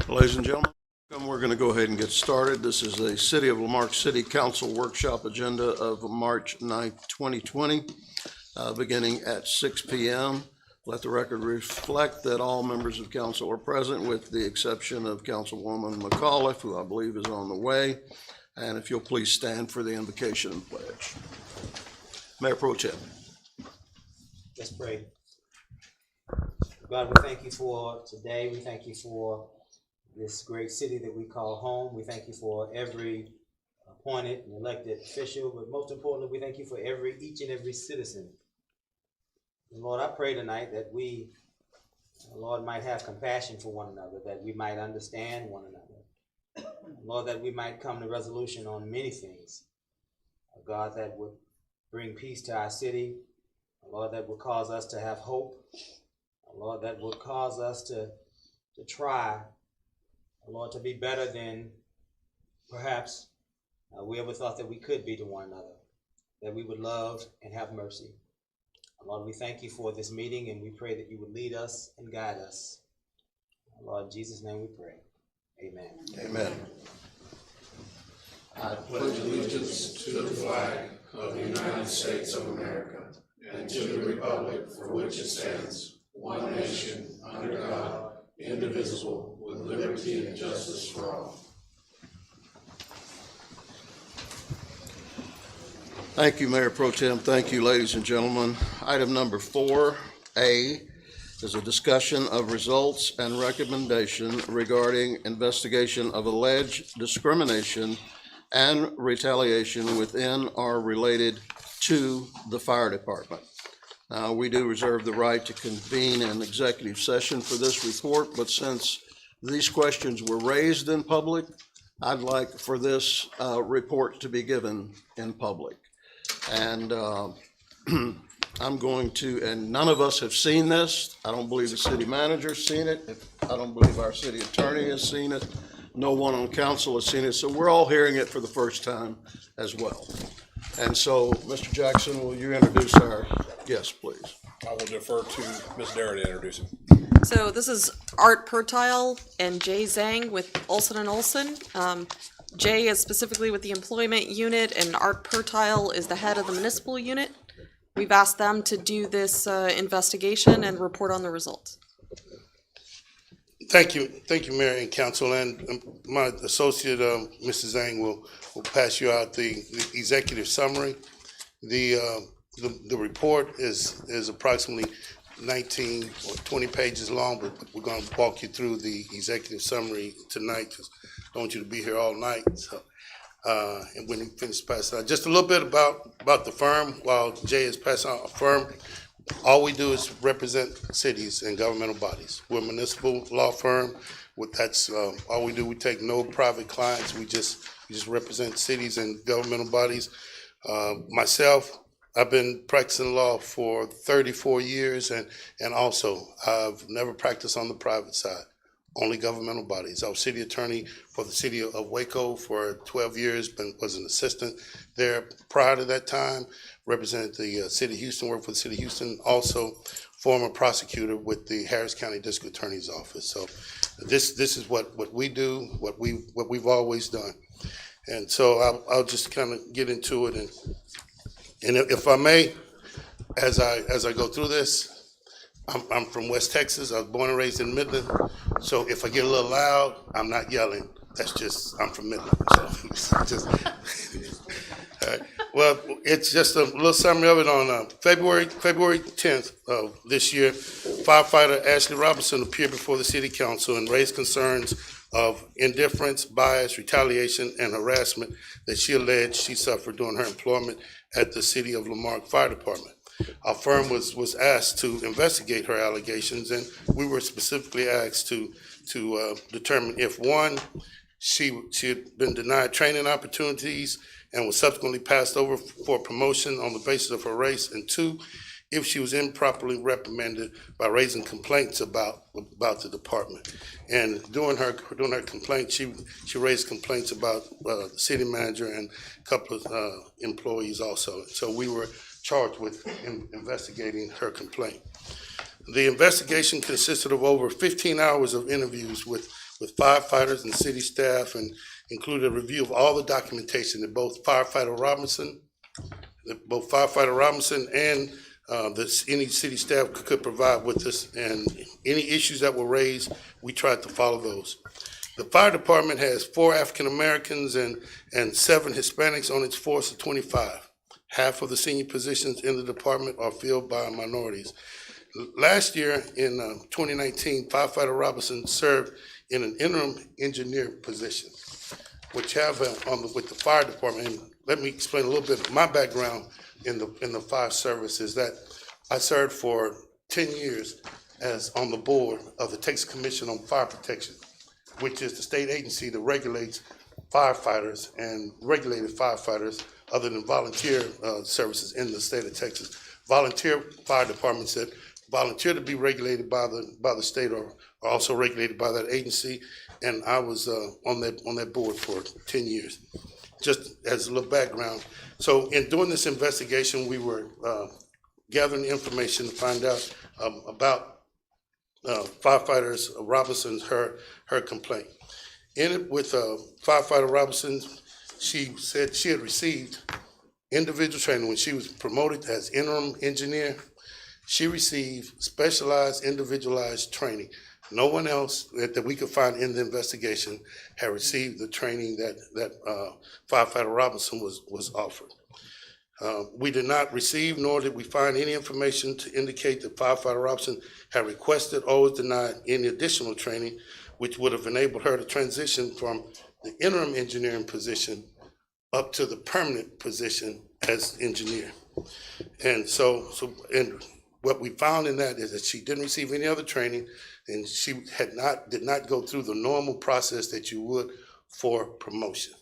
Ladies and gentlemen, we're going to go ahead and get started. This is the City of Lamarque City Council Workshop Agenda of March 9th, 2020, beginning at 6 p.m. Let the record reflect that all members of council are present with the exception of Councilwoman McAuliffe, who I believe is on the way. And if you'll please stand for the invocation and pledge. Mayor Pro Tem. Let's pray. God, we thank you for today. We thank you for this great city that we call home. We thank you for every appointed and elected official, but most importantly, we thank you for each and every citizen. And Lord, I pray tonight that we, Lord, might have compassion for one another, that we might understand one another. Lord, that we might come to resolution on many things. God, that would bring peace to our city. Lord, that would cause us to have hope. Lord, that would cause us to try, Lord, to be better than perhaps we ever thought that we could be to one another, that we would love and have mercy. Lord, we thank you for this meeting, and we pray that you would lead us and guide us. Lord, in Jesus' name we pray. Amen. Amen. I pledge allegiance to the flag of the United States of America and to the republic for which it stands, one nation, under God, indivisible, with liberty and justice for all. Thank you, Mayor Pro Tem. Thank you, ladies and gentlemen. Item number 4A is a discussion of results and recommendation regarding investigation of alleged discrimination and retaliation within or related to the fire department. We do reserve the right to convene an executive session for this report, but since these questions were raised in public, I'd like for this report to be given in public. And I'm going to, and none of us have seen this. I don't believe the city manager's seen it. I don't believe our city attorney has seen it. No one on council has seen it. So we're all hearing it for the first time as well. And so, Mr. Jackson, will you introduce our guest, please? I will defer to Ms. Darrah to introduce him. So this is Art Pertile and Jay Zhang with Olson & Olson. Jay is specifically with the employment unit, and Art Pertile is the head of the municipal unit. We've asked them to do this investigation and report on the results. Thank you, Mayor and Council, and my associate, Mrs. Zhang, will pass you out the executive summary. The report is approximately 19 or 20 pages long, but we're going to walk you through the executive summary tonight because I don't want you to be here all night. So, and when you finish passing out, just a little bit about the firm while Jay is passing out a firm. All we do is represent cities and governmental bodies. We're a municipal law firm. That's all we do. We take no private clients. We just represent cities and governmental bodies. Myself, I've been practicing law for 34 years, and also I've never practiced on the private side, only governmental bodies. I was city attorney for the city of Waco for 12 years, was an assistant there prior to that time, represented the city of Houston, worked for the city of Houston, also former prosecutor with the Harris County District Attorney's Office. So this is what we do, what we've always done. And so I'll just kind of get into it, and if I may, as I go through this, I'm from West Texas. I was born and raised in Midland. So if I get a little loud, I'm not yelling. That's just, I'm from Midland. So just, all right. Well, it's just a little summary of it. On February 10th of this year, firefighter Ashley Robinson appeared before the city council and raised concerns of indifference, bias, retaliation, and harassment that she alleged she suffered during her employment at the City of Lamarque Fire Department. Our firm was asked to investigate her allegations, and we were specifically asked to determine if, one, she had been denied training opportunities and was subsequently passed over for promotion on the basis of her race, and two, if she was improperly reprimanded by raising complaints about the department. And during her complaint, she raised complaints about the city manager and a couple of employees also. So we were charged with investigating her complaint. The investigation consisted of over 15 hours of interviews with with firefighters and city staff, and included a review of all the documentation that both firefighter Robinson and any city staff could provide with us, and any issues that were raised, we tried to follow those. The fire department has 4 African Americans and 7 Hispanics on its force of 25. Half of the senior positions in the department are filled by minorities. Last year, in 2019, firefighter Robinson served in an interim engineer position, which have with the fire department. And let me explain a little bit of my background in the fire service. Is that I served for 10 years as on the board of the Texas Commission on Fire Protection, which is the state agency that regulates firefighters and regulated firefighters other than volunteer services in the state of Texas. Volunteer fire departments that volunteer to be regulated by the state are also regulated by that agency, and I was on that board for 10 years. Just as a little background, so in doing this investigation, we were gathering information to find out about firefighters Robinson's her complaint. In it with firefighter Robinson, she said she had received individual training when she was promoted as interim engineer. She received specialized, individualized training. No one else that we could find in the investigation had received the training that firefighter Robinson was offered. We did not receive, nor did we find any information to indicate that firefighter Robinson had requested or was denied any additional training, which would have enabled her to transition from the interim engineering position up to the permanent position as engineer. And and what we found in that is that she didn't receive any other training, and she did not go through the normal process that you would for promotion.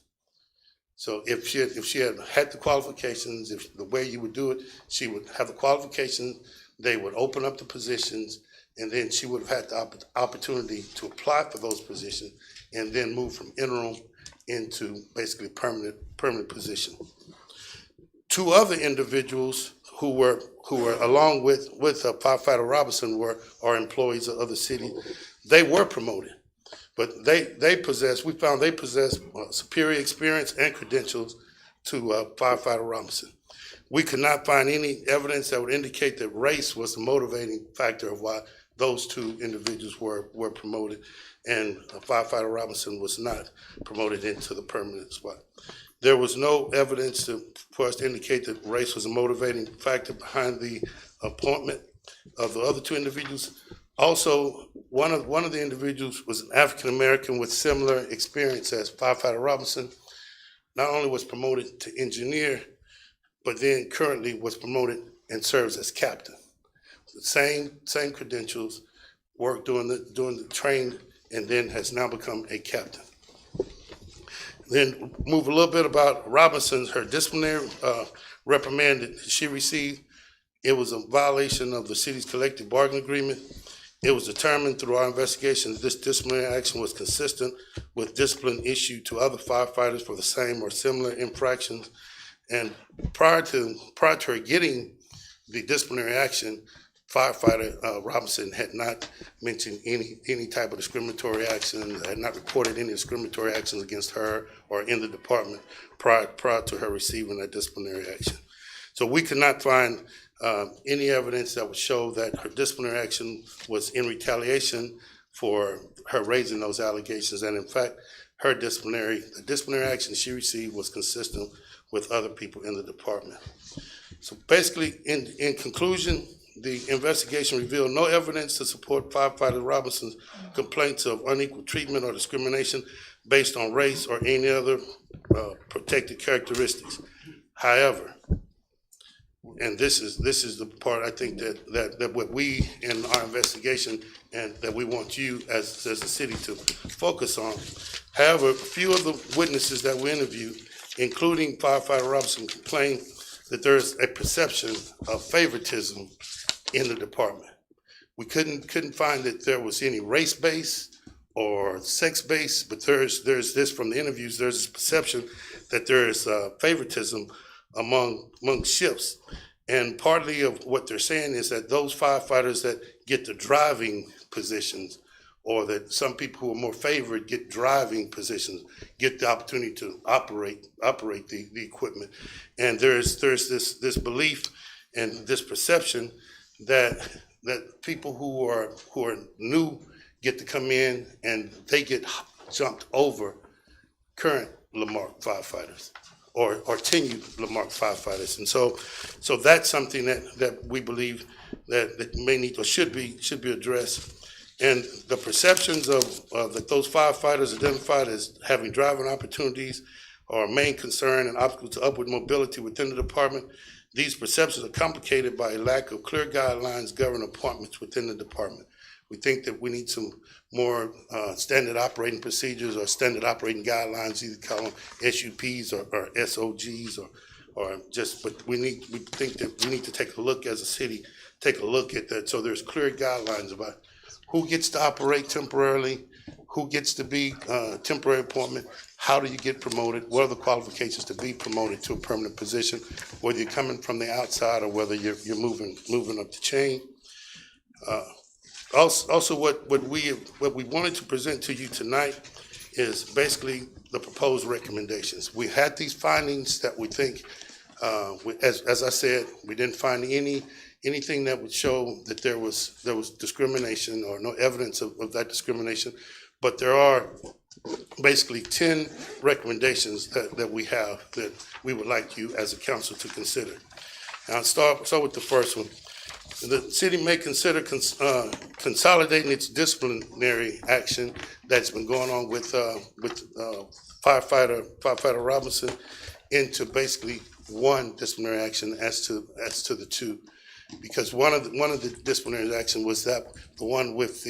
So if she had the qualifications, if the way you would do it, she would have the qualifications, they would open up the positions, and then she would have had the opportunity to apply for those positions and then move from interim into basically permanent position. 2 other individuals who were along with firefighter Robinson are employees of the city. They were promoted, but we found they possess superior experience and credentials to firefighter Robinson. We could not find any evidence that would indicate that race was the motivating factor of why those 2 individuals were promoted, and firefighter Robinson was not promoted into the permanent spot. There was no evidence for us to indicate that race was a motivating factor behind the appointment of the other 2 individuals. Also, one of the individuals was an African American with similar experience as firefighter Robinson. Not only was promoted to engineer, but then currently was promoted and serves as captain. The same credentials, worked during the training, and then has now become a captain. Then move a little bit about Robinson's, her disciplinary reprimand that she received. It was a violation of the city's collective bargaining agreement. It was determined through our investigation that this disciplinary action was consistent with discipline issued to other firefighters for the same or similar infractions. And prior to her getting the disciplinary action, firefighter Robinson had not mentioned any type of discriminatory action, had not reported any discriminatory actions against her or in the department prior to her receiving that disciplinary action. So we could not find any evidence that would show that her disciplinary action was in retaliation for her raising those allegations. And in fact, the disciplinary action she received was consistent with other people in the department. So basically, in conclusion, the investigation revealed no evidence to support firefighter Robinson's complaints of unequal treatment or discrimination based on race or any other protected characteristics. However, and this is the part I think that what we in our investigation and that we want you as a city to focus on. However, a few of the witnesses that we interviewed, including firefighter Robinson, complained that there's a perception of favoritism in the department. We couldn't find that there was any race-based or sex-based, but there's this from the interviews, there's this perception that there is favoritism among shifts. And partly of what they're saying is that those firefighters that get the driving positions or that some people who are more favored get driving positions, get the opportunity to operate the equipment. And there's this belief and this perception that people who are new get to come in and they get jumped over current Lamarck firefighters or tenured Lamarck firefighters. And so that's something that we believe that may need or should be addressed. And the perceptions of that those firefighters identified as having driving opportunities are a main concern and obstacle to upward mobility within the department. These perceptions are complicated by a lack of clear guidelines governing appointments within the department. We think that we need some more standard operating procedures or standard operating guidelines, either call them SUPs or SOGs or just, but we think that we need to take a look as a city, take a look at that so there's clear guidelines about who gets to operate temporarily, who gets to be temporary appointment, how do you get promoted, what are the qualifications to be promoted to a permanent position, whether you're coming from the outside or whether you're moving up the chain. Also, what we wanted to present to you tonight is basically the proposed recommendations. We had these findings that we think, as I said, we didn't find anything that would show that there was discrimination or no evidence of that discrimination, but there are basically 10 recommendations that we have that we would like you as a council to consider. And I'll start with the first one. The city may consider consolidating its disciplinary action that's been going on with firefighter Robinson into basically one disciplinary action as to the two, because one of the disciplinary action was the one with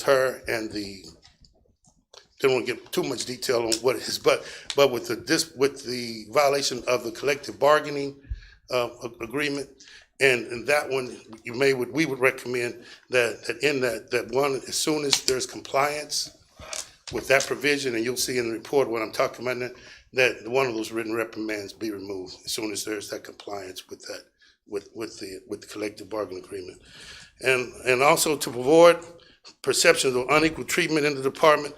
her and the. Don't want to get too much detail on what it is, but with the violation of the collective bargaining agreement, and that one we would recommend that in that one, as soon as there's compliance with that provision, and you'll see in the report what I'm talking about, that one of those written reprimands be removed as soon as there's that compliance with that with the collective bargaining agreement, and also to avoid perceptions of unequal treatment in the department,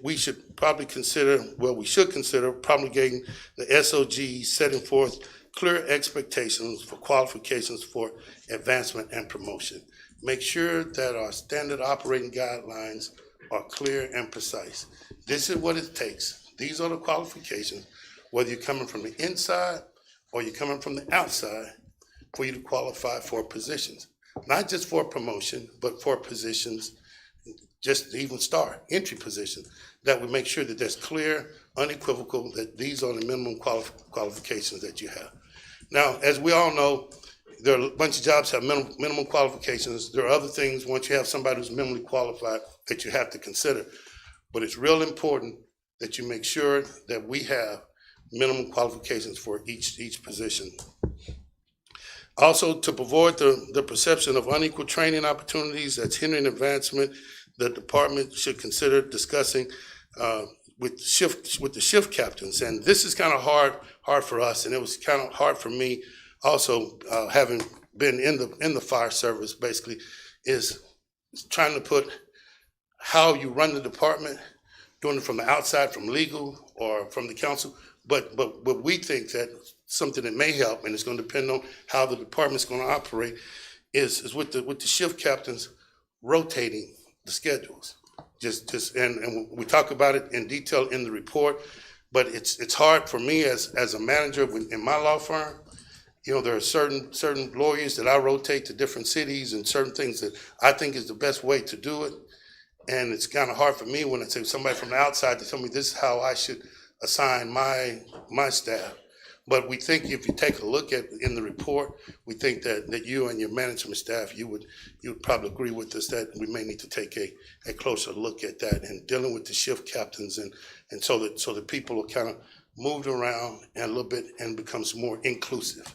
we should consider promulgating the SOG, setting forth clear expectations for qualifications for advancement and promotion. Make sure that our standard operating guidelines are clear and precise. This is what it takes. These are the qualifications, whether you're coming from the inside or you're coming from the outside, for you to qualify for positions. Not just for promotion, but for positions, just to even start, entry positions, that we make sure that there's clear, unequivocal, that these are the minimum qualifications that you have. Now, as we all know, there are a bunch of jobs that have minimum qualifications. There are other things, once you have somebody who's minimally qualified, that you have to consider. But it's real important that you make sure that we have minimum qualifications for each position. Also, to avoid the perception of unequal training opportunities that's hindering advancement, the department should consider discussing with the shift captains. And this is kind of hard for us, and it was kind of hard for me also, having been in the fire service, basically, is trying to put how you run the department, doing it from the outside, from legal or from the council. But we think that something that may help, and it's going to depend on how the department's going to operate, is with the shift captains rotating the schedules. And we talk about it in detail in the report, but it's hard for me as a manager in my law firm. You know, there are certain lawyers that I rotate to different cities, and certain things that I think is the best way to do it. And it's kind of hard for me when I say somebody from the outside to tell me this is how I should assign my staff. But we think if you take a look at in the report, we think that you and your management staff, you would probably agree with us that we may need to take a closer look at that and dealing with the shift captains, and so that people are kind of moved around and a little bit and becomes more inclusive.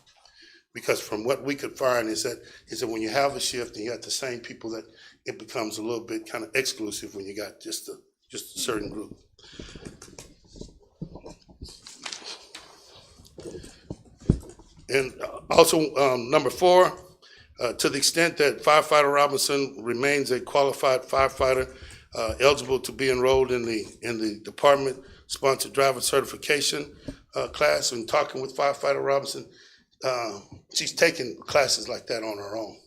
Because from what we could find is that when you have a shift and you got the same people, that it becomes a little bit kind of exclusive when you got just a certain group. And also, number 4, To the extent that firefighter Robinson remains a qualified firefighter, eligible to be enrolled in the department-sponsored driver certification class, and talking with firefighter Robinson, she's taking classes like that on her own.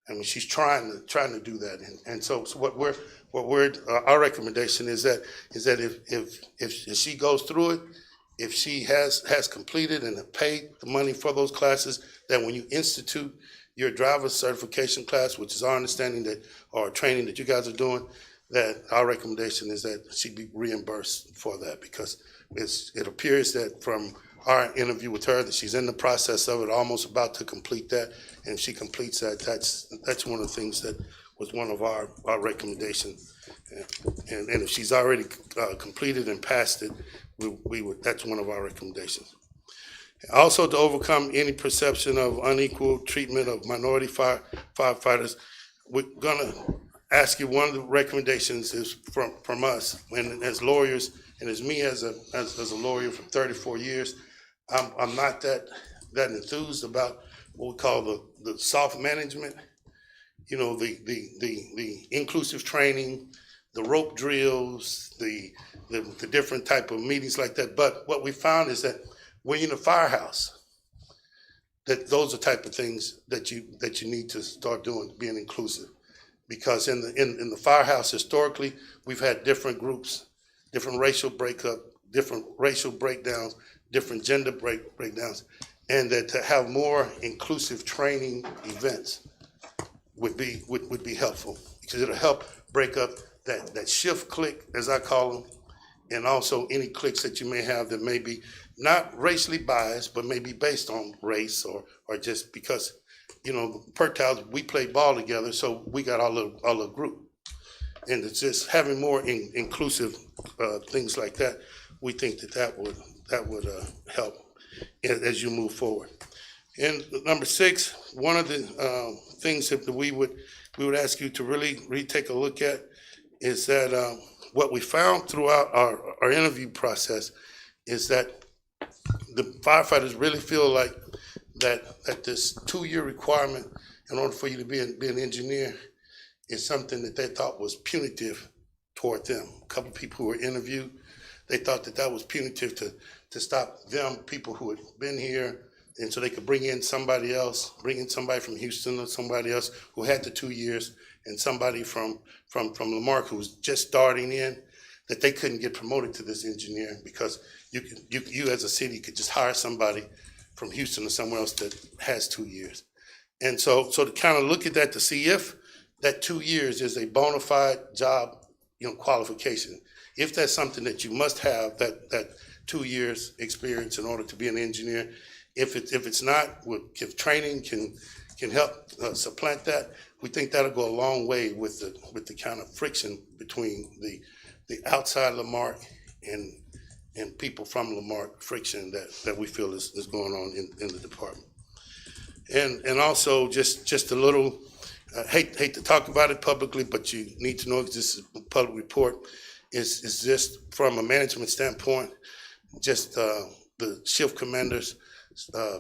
I mean, she's trying to do that, and so our recommendation is that if she goes through it, if she has completed and have paid the money for those classes, that when you institute your driver's certification class, which is our understanding that, or training that you guys are doing, that our recommendation is that she be reimbursed for that, because it appears that from our interview with her that she's in the process of it, almost about to complete that, and if she completes that, that's one of the things that was one of our recommendations. And if she's already completed and passed it, we would, that's one of our recommendations. Also, to overcome any perception of unequal treatment of minority firefighters, we're gonna ask you, one of the recommendations is from us, and as lawyers, and as me as a lawyer for 34 years, I'm not that enthused about what we call the soft management, you know, the inclusive training, the rope drills, the different type of meetings like that. But what we found is that when you're in a firehouse, that those are type of things that you need to start doing, being inclusive. Because in the firehouse, historically, we've had different groups, different racial breakup, different racial breakdowns, different gender breakdowns, and that to have more inclusive training events would be helpful, because it'll help break up that shift clique, as I call them, and also any cliques that you may have that may be not racially biased, but may be based on race or just because, you know, Pertiles, we play ball together, so we got our little group. And it's just having more inclusive things like that. We think that would help as you move forward. And number 6, one of the things that we would ask you to really take a look at is that what we found throughout our interview process is that the firefighters really feel like that this 2-year requirement in order for you to be an engineer is something that they thought was punitive toward them. A couple of people who were interviewed, they thought that was punitive to stop them, people who had been here, and so they could bring in somebody else, bring in somebody from Houston or somebody else who had the 2 years, and somebody from Marque who was just starting in, that they couldn't get promoted to this engineer because you as a city could just hire somebody from Houston or somewhere else that has 2 years. And so to kind of look at that to see if that 2 years is a bona fide job, you know, qualification. If that's something that you must have, that 2 years experience in order to be an engineer. If it's not, if training can help supplant that, we think that'll go a long way with the kind of friction between the outside Lamarck and people from Lamarck, friction that we feel is going on in the department. And also just a little, hate to talk about it publicly, but you need to know, because this is a public report, is just from a management standpoint, just the shift commanders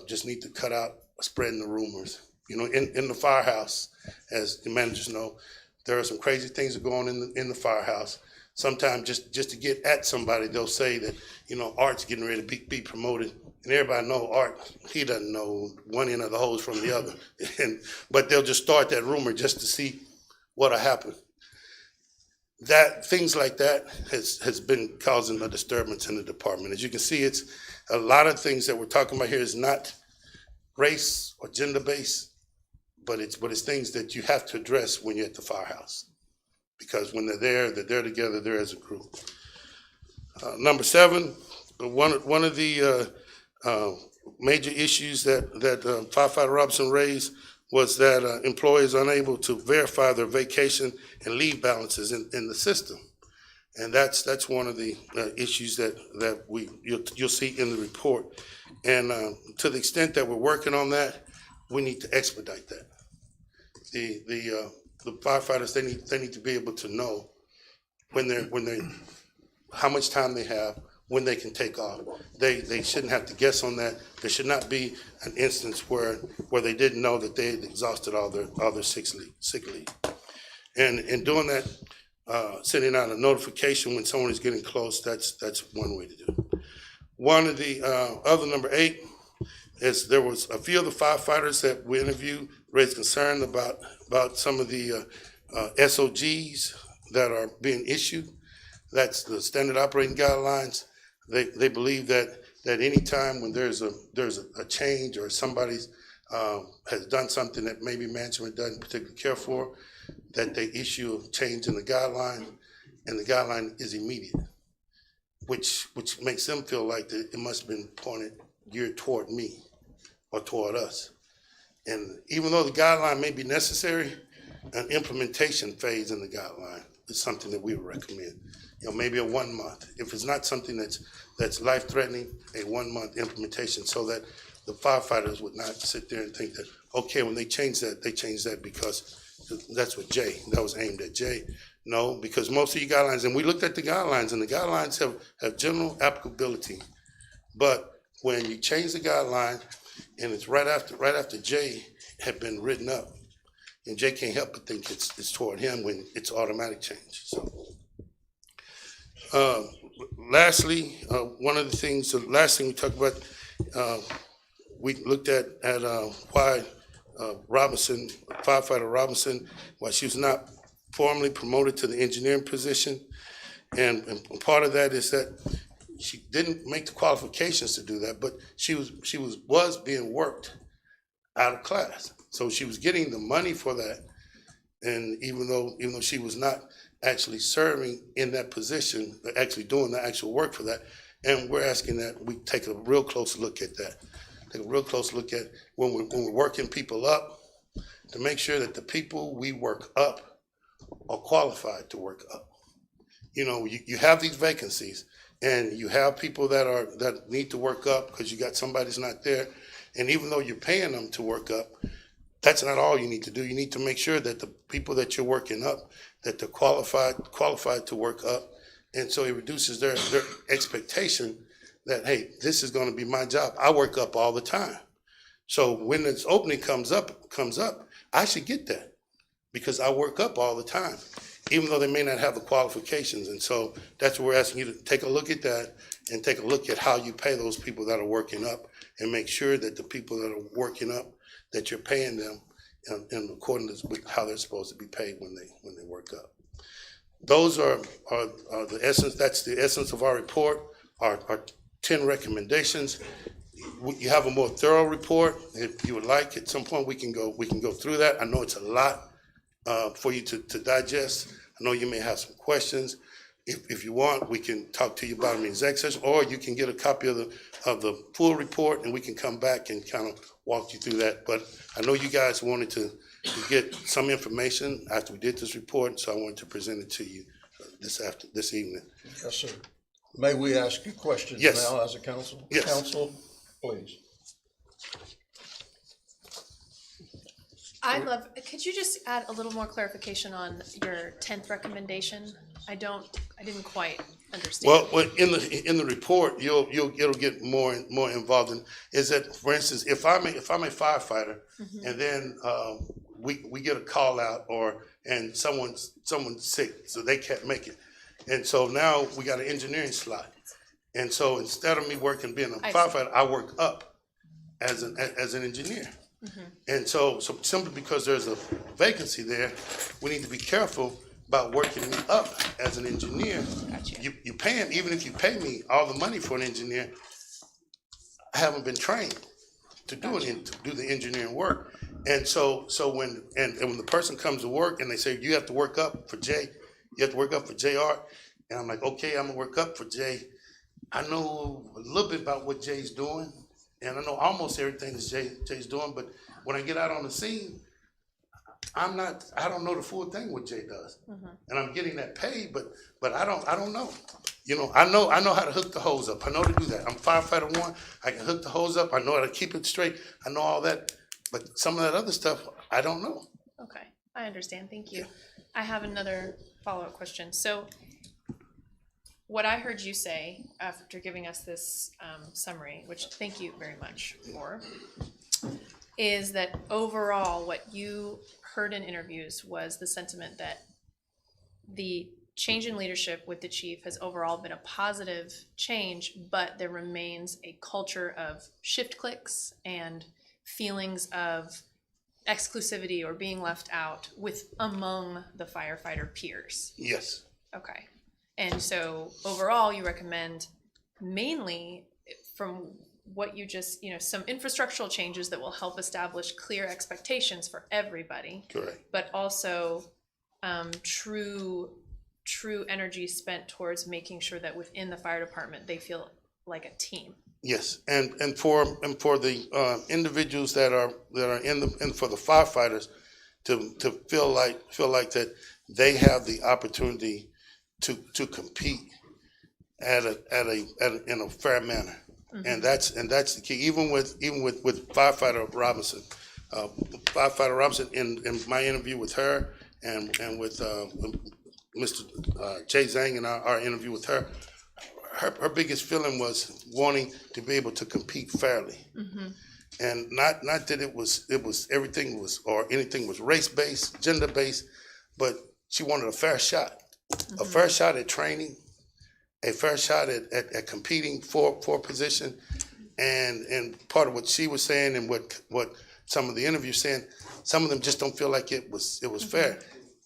just need to cut out spreading the rumors. You know, in the firehouse, as the managers know, there are some crazy things that go on in the firehouse. Sometimes just to get at somebody, they'll say that, you know, Art's getting ready to be promoted. And everybody know Art, he doesn't know one end of the hose from the other. But they'll just start that rumor just to see what'll happen. That things like that has been causing a disturbance in the department. As you can see, it's a lot of things that we're talking about here is not race or gender based, but it's things that you have to address when you're at the firehouse. Because when they're there together, they're as a group. Number 7, one of the major issues that firefighter Robinson raised was that employees unable to verify their vacation and leave balances in the system, and that's one of the issues that you'll see in the report. And to the extent that we're working on that, we need to expedite that. The firefighters, they need to be able to know when they're how much time they have, when they can take off. They shouldn't have to guess on that. There should not be an instance where they didn't know that they had exhausted all their sick leave. And in doing that, sending out a notification when someone is getting close, that's one way to do it. One of the other, number 8, is there was a few of the firefighters that we interviewed raised concern about some of the SOGs that are being issued. That's the standard operating guidelines. They believe that any time when there's a change or somebody's has done something that maybe management doesn't particularly care for, that they issue a change in the guideline, and the guideline is immediate, which makes them feel like that it must have been geared toward me or toward us. And even though the guideline may be necessary, an implementation phase in the guideline is something that we would recommend. Maybe a 1 month. If it's not something that's life-threatening, a 1 month implementation, so that the firefighters would not sit there and think that, okay, when they changed that because that's what that was aimed at Jay. No, because most of your guidelines, and we looked at the guidelines, and the guidelines have general applicability. But when you change the guideline, and it's right after Jay had been written up, and Jay can't help but think it's toward him when it's automatic change. So, lastly, the last thing we talked about, we looked at why firefighter Robinson, why she was not formally promoted to the engineering position, and part of that is that she didn't make the qualifications to do that, but she was being worked out of class, so she was getting the money for that, and even though she was not actually serving in that position, actually doing the actual work for that, and we're asking that we take a real close look at that. Take a real close look at when we're working people up, to make sure that the people we work up are qualified to work up. You have these vacancies, and you have people that need to work up because you got somebody's not there, and even though you're paying them to work up, that's not all you need to do. You need to make sure that the people that you're working up, that they're qualified to work up, and so it reduces their expectation that, hey, this is going to be my job. I work up all the time, so when this opening comes up, I should get that because I work up all the time, even though they may not have the qualifications. And so that's what we're asking you to take a look at that, and take a look at how you pay those people that are working up, and make sure that the people that are working up, that you're paying them in accordance with how they're supposed to be paid when they work up. Those are the essence. That's the essence of our report. Our 10 recommendations. You have a more thorough report. If you would like, at some point we can go through that. I know it's a lot for you to digest. I know you may have some questions. If you want, we can talk to you about them in exec session, or you can get a copy of the full report, and we can come back and kind of walk you through that. But I know you guys wanted to get some information after we did this report, so I wanted to present it to you this evening. Yes, sir. May we ask you questions Yes. now as a council? Yes. Council, please. Could you just add a little more clarification on your 10th recommendation? I didn't quite understand. Well, in the report, it'll get more involved in, is that, for instance, if I'm a firefighter, and then we get a call out, and someone's sick, so they can't make it, and so now we got an engineering slot, and so instead of me being a firefighter, I work up as an engineer. And so simply because there's a vacancy there, we need to be careful about working me up as an engineer. Gotcha. You pay him, even if you pay me all the money for an engineer, I haven't been trained to do the engineering work. And so when the person comes to work and they say, you have to work up for Jay, you have to work up for JR, and I'm like, okay, I'm gonna work up for Jay. I know a little bit about what Jay's doing, and I know almost everything that Jay's doing, but when I get out on the scene, I don't know the full thing what Jay does. And I'm getting that pay, but I don't know. I know how to hook the hose up. I know to do that. I'm firefighter 1. I can hook the hose up. I know how to keep it straight. I know all that. But some of that other stuff, I don't know. Okay, I understand. Thank you. I have another follow-up question. So what I heard you say after giving us this summary, which thank you very much for, is that overall what you heard in interviews was the sentiment that the change in leadership with the chief has overall been a positive change, but there remains a culture of shift clicks and feelings of exclusivity or being left out with among the firefighter peers. Yes. Okay. And so overall, you recommend mainly from what you just, some infrastructural changes that will help establish clear expectations for everybody, Correct. but also true energy spent towards making sure that within the fire department, they feel like a team. Yes, and for the individuals that are in and for the firefighters to feel like that they have the opportunity to compete in a fair manner, and that's the key. Even with firefighter Robinson, in my interview with her and with Mr. Jay Zhang in our interview with her. Her biggest feeling was wanting to be able to compete fairly, and not that it was everything was or anything was race based, gender based, but she wanted a fair shot, a fair shot at training, a fair shot at competing for a position, and part of what she was saying and what some of the interviews saying, some of them just don't feel like it was fair.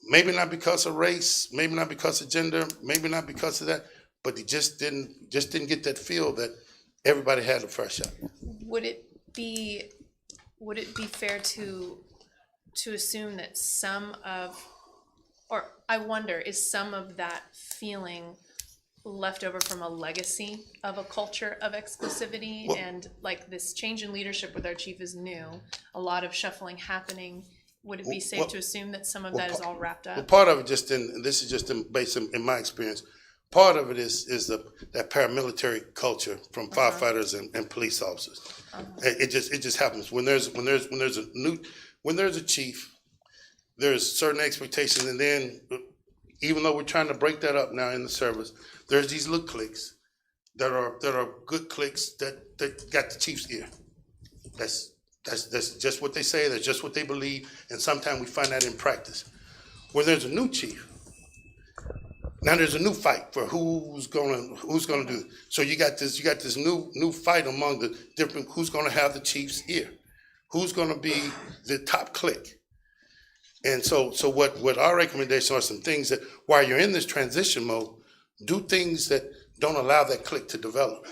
Maybe not because of race, maybe not because of gender, maybe not because of that. But he just didn't get that feel that everybody had a fair shot. Would it be fair to assume that I wonder, is some of that feeling left over from a legacy of a culture of exclusivity and like this change in leadership with our chief is new, a lot of shuffling happening. Would it be safe to assume that some of that is all wrapped up? Well, part of it this is just based in my experience. Part of it is that paramilitary culture from firefighters and police officers. It just happens when there's a chief, there's certain expectations, and then even though we're trying to break that up now in the service, there's these little cliques that are good cliques that got the chief's ear. That's just what they say. That's just what they believe, and sometimes we find that in practice. Where there's a new chief. Now there's a new fight for who's gonna do it. So you got this new fight among the different who's gonna have the chief's ear, who's gonna be the top clique. And so what our recommendation are some things that while you're in this transition mode, do things that don't allow that clique to develop.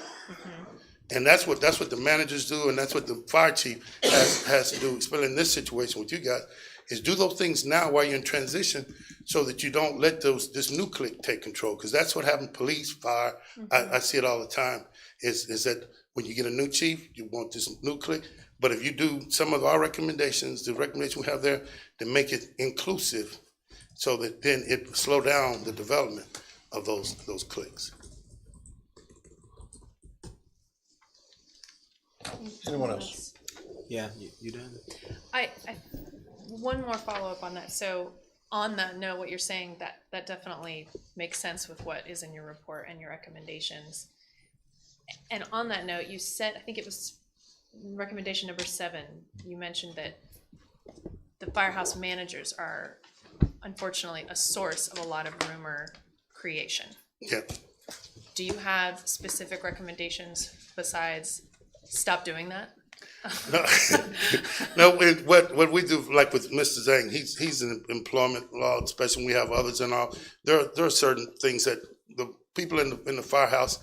And that's what the managers do, and that's what the fire chief has to do, especially in this situation with you guys, is do those things now while you're in transition so that you don't let this new clique take control. Because that's what happened, police, fire, I see it all the time, is that when you get a new chief, you want this new clique. But if you do some of our recommendations, the recommendation we have there, to make it inclusive so that then it slow down the development of those cliques. Anyone else? Yeah, you done? I one more follow-up on that. So on that note, what you're saying, that definitely makes sense with what is in your report and your recommendations. And on that note, you said, I think it was recommendation number 7, you mentioned that the firehouse managers are unfortunately a source of a lot of rumor creation. Yeah. Do you have specific recommendations besides stop doing that? No, what we do, like with Mr. Zhang, he's in employment law, especially when we have others and all. There are certain things that the people in the firehouse,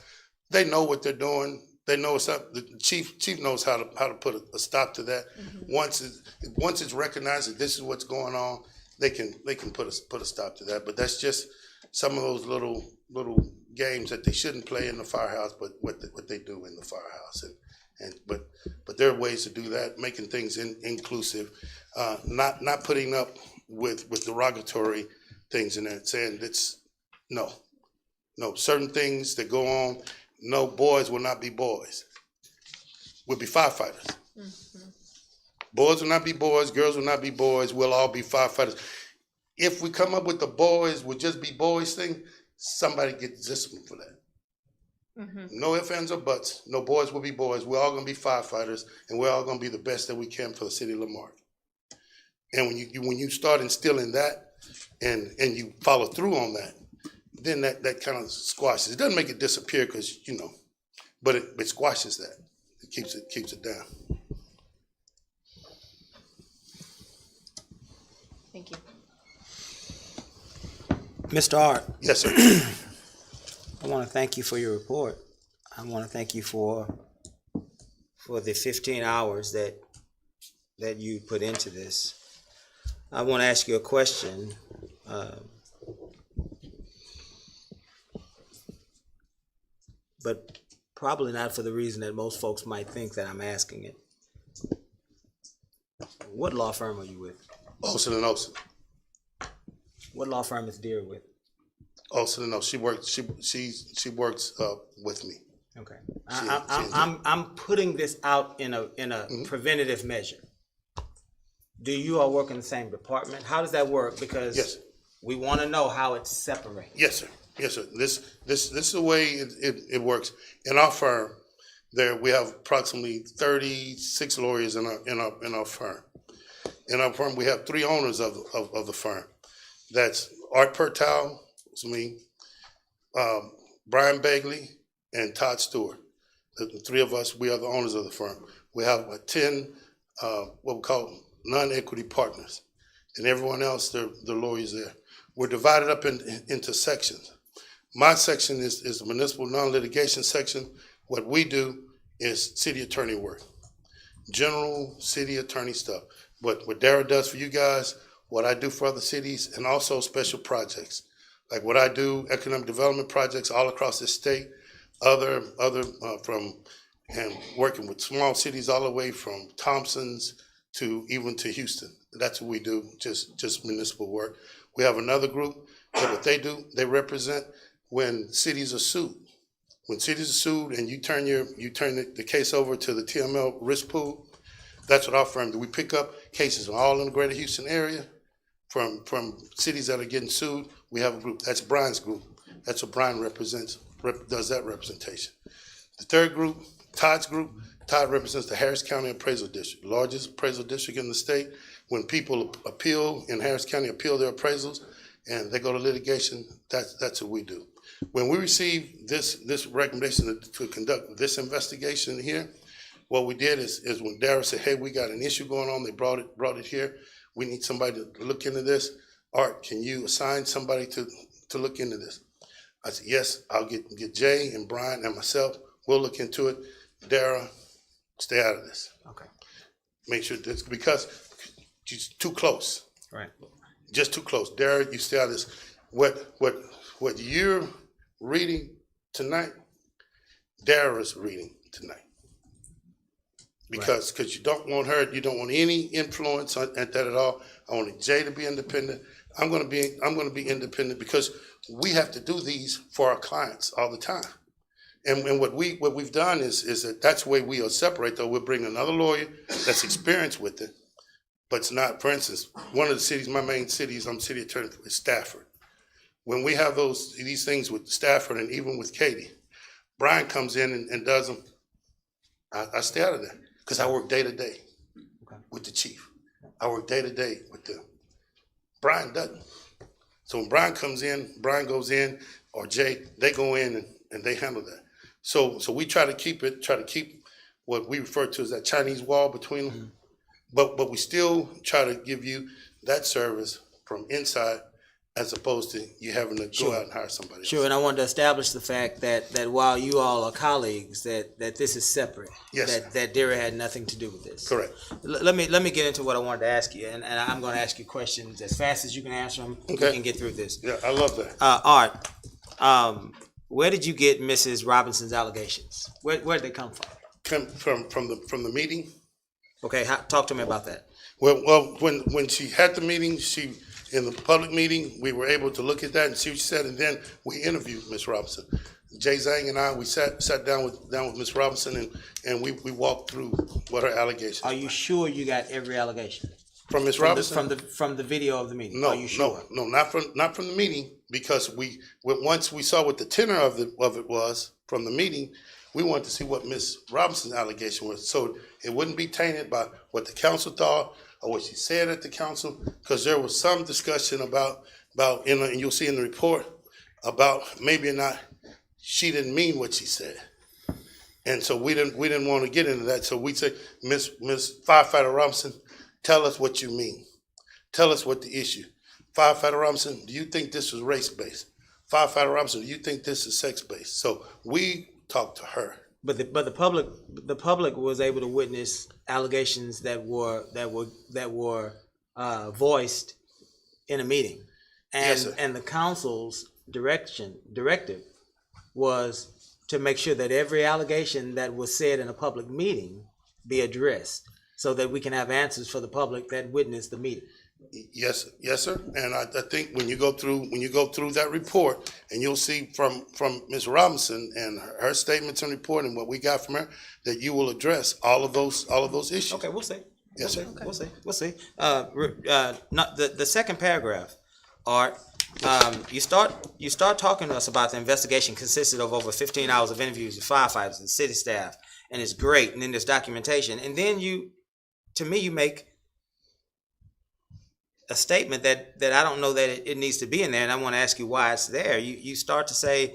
they know what they're doing. They know what's up. The chief knows how to put a stop to that. Once it's recognized that this is what's going on, they can put a stop to that. But that's just some of those little games that they shouldn't play in the firehouse, but what they do in the firehouse. But there are ways to do that, making things inclusive, not putting up with derogatory things in there, saying it's no certain things that go on. No, boys will not be boys. We'll be firefighters. Boys will not be boys. Girls will not be boys. We'll all be firefighters. If we come up with the boys will just be boys thing, somebody get disciplined for that. No ifs, ands, or buts. No boys will be boys. We're all gonna be firefighters, and we're all gonna be the best that we can for the city of Lamarck. And when you start instilling that, and you follow through on that, then that kind of squashes. It doesn't make it disappear because but it squashes that. It keeps it down. Thank you. Mr. Art, Yes, sir. I want to thank you for your report. I want to thank you for the 15 hours that you put into this. I want to ask you a question. But probably not for the reason that most folks might think that I'm asking it. What law firm are you with? Olson and Olson. What law firm is Deere with? Olson and Olson. She works with me. Okay. I'm putting this out in a preventative measure. Do you all work in the same department? How does that work? Because Yes. we want to know how it's separated. Yes, sir. Yes, sir. This is the way it works. In our firm, we have approximately 36 lawyers in our firm. In our firm, we have 3 owners of the firm. That's Art Pertile, it's me, Brian Bagley, and Todd Stewart. The 3 of us, we are the owners of the firm. We have 10 what we call non-equity partners, and everyone else, they're lawyers there. We're divided up into sections. My section is the municipal non-litigation section. What we do is city attorney work, general city attorney stuff. What Dara does for you guys, what I do for other cities, and also special projects. Like what I do, economic development projects all across the state, other from and working with small cities all the way from Thompson's to even to Houston. That's what we do, just municipal work. We have another group that what they do, they represent when cities are sued. When cities are sued and you turn the case over to the TML risk pool, that's what our firm do. We pick up cases all in the greater Houston area from cities that are getting sued. We have a group, that's Brian's group. That's what Brian does that representation. The third group, Todd's group, Todd represents the Harris County Appraisal District, largest appraisal district in the state. When people appeal in Harris County, appeal their appraisals, and they go to litigation, that's what we do. When we receive this recommendation to conduct this investigation here, what we did is when Dara said, hey, we got an issue going on, they brought it here, we need somebody to look into this. Art, can you assign somebody to look into this? I said, yes, I'll get Jay and Brian and myself, we'll look into it. Dara, stay out of this. Okay. Make sure this, because it's too close. Right. Just too close. Dara, you stay out of this. What you're reading tonight, Dara's reading tonight. Because you don't want her, you don't want any influence at that at all. I want Jay to be independent. I'm gonna be independent because we have to do these for our clients all the time. And what we've done is that's the way we'll separate, though. We'll bring another lawyer that's experienced with it, but it's not, for instance, one of the cities, my main cities, I'm city attorney for, is Stafford. When we have these things with Stafford and even with Katie, Brian comes in and does them. I stay out of there because I work day to day with the chief. I work day to day with them. Brian doesn't. So when Brian comes in, Brian goes in, or Jay, they go in and they handle that. So we try to keep what we refer to as that Chinese wall between them. But we still try to give you that service from inside as opposed to you having to go out and hire somebody else. Sure, and I wanted to establish the fact that while you all are colleagues, that this is separate. Yes. That Dara had nothing to do with this. Correct. Let me get into what I wanted to ask you, and I'm going to ask you questions as fast as you can answer them. Okay. We can get through this. Yeah, I love that. Art, where did you get Mrs. Robinson's allegations? Where did they come from? From the meeting. Okay, talk to me about that. Well, when she had the meeting, in the public meeting, we were able to look at that and see what she said, and then we interviewed Ms. Robinson. Jay Zhang and I, we sat down with Ms. Robinson and we walked through what her allegations. Are you sure you got every allegation? From Ms. Robinson? From the video of the meeting? No, Are you sure? no, not from the meeting, because once we saw what the tenor of it was from the meeting, we wanted to see what Ms. Robinson's allegation was, so it wouldn't be tainted by what the council thought or what she said at the council, because there was some discussion about, and you'll see in the report, about maybe or not she didn't mean what she said. And so we didn't want to get into that. So we say, Miss Firefighter Robinson, tell us what you mean. Tell us what the issue. Firefighter Robinson, do you think this was race-based? Firefighter Robinson, do you think this is sex-based? So we talked to her. But the public was able to witness allegations that were voiced in a meeting, and Yes, sir. and the council's directive was to make sure that every allegation that was said in a public meeting be addressed, so that we can have answers for the public that witnessed the meeting. Yes, sir. And I think when you go through that report, and you'll see from Ms. Robinson and her statements and report and what we got from her, that you will address all of those issues. Okay, we'll see. Yes, sir. We'll see. Not the second paragraph, Art. You start talking to us about the investigation consisted of over 15 hours of interviews with firefighters and city staff, and it's great. And then there's documentation, and then you make a statement that I don't know that it needs to be in there, and I want to ask you why it's there. You start to say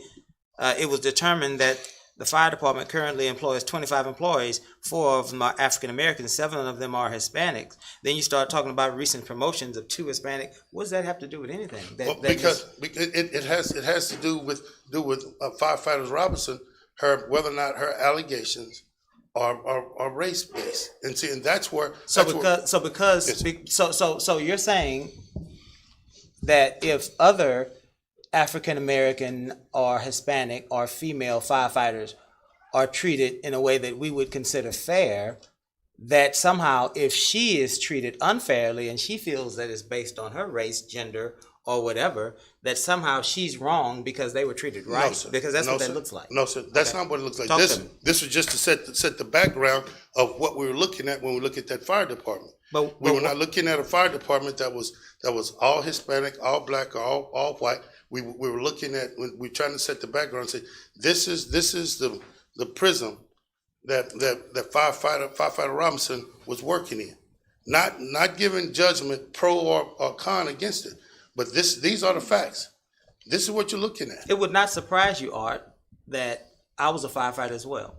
it was determined that the fire department currently employs 25 employees. 4 of them are African Americans, 7 of them are Hispanics. Then you start talking about recent promotions of 2 Hispanic. What does that have to do with anything? Because it has to do with Firefighters Robinson, whether or not her allegations are race based, and that's where. So you're saying that if other African American or Hispanic or female firefighters are treated in a way that we would consider fair, that somehow if she is treated unfairly and she feels that it's based on her race, gender, or whatever, that somehow she's wrong because they were treated right? No, sir. Because that's No, what that sir. looks like. No, sir, that's not what it looks like. Talk This to me. was just to set the background of what we were looking at when we look at that fire department. But We were not looking at a fire department that was all Hispanic, all black, or all white. We were looking at, when we're trying to set the background and say, this is the prism that firefighter Robinson was working in. Not giving judgment pro or con against it, but these are the facts. This is what you're looking at. it would not surprise you, Art, that I was a firefighter as well.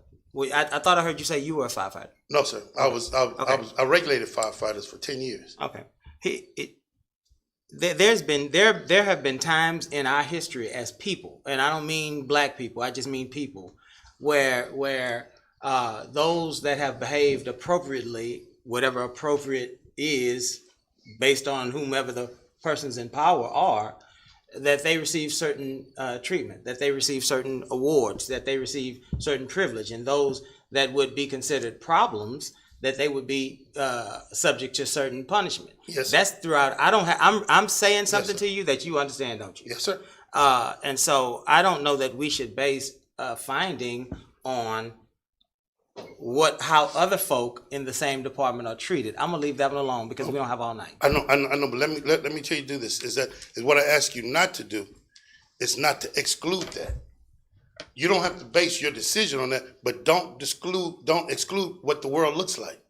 I thought I heard you say you were a firefighter. No, sir. I regulated firefighters for 10 years. Okay. There have been times in our history as people, and I don't mean black people, I just mean people, where those that have behaved appropriately, whatever appropriate is, based on whomever the persons in power are, that they receive certain treatment, that they receive certain awards, that they receive certain privilege, and those that would be considered problems, that they would be subject to certain punishment. Yes, sir. That's throughout. I'm saying something sir. to you that you understand, don't you? Yes, sir. And so I don't know that we should base finding on how other folk in the same department are treated. I'm gonna leave that one alone because we don't have all night. I know, but let me tell you do this. Is what I ask you not to do, is not to exclude that. You don't have to base your decision on that, but don't exclude what the world looks like.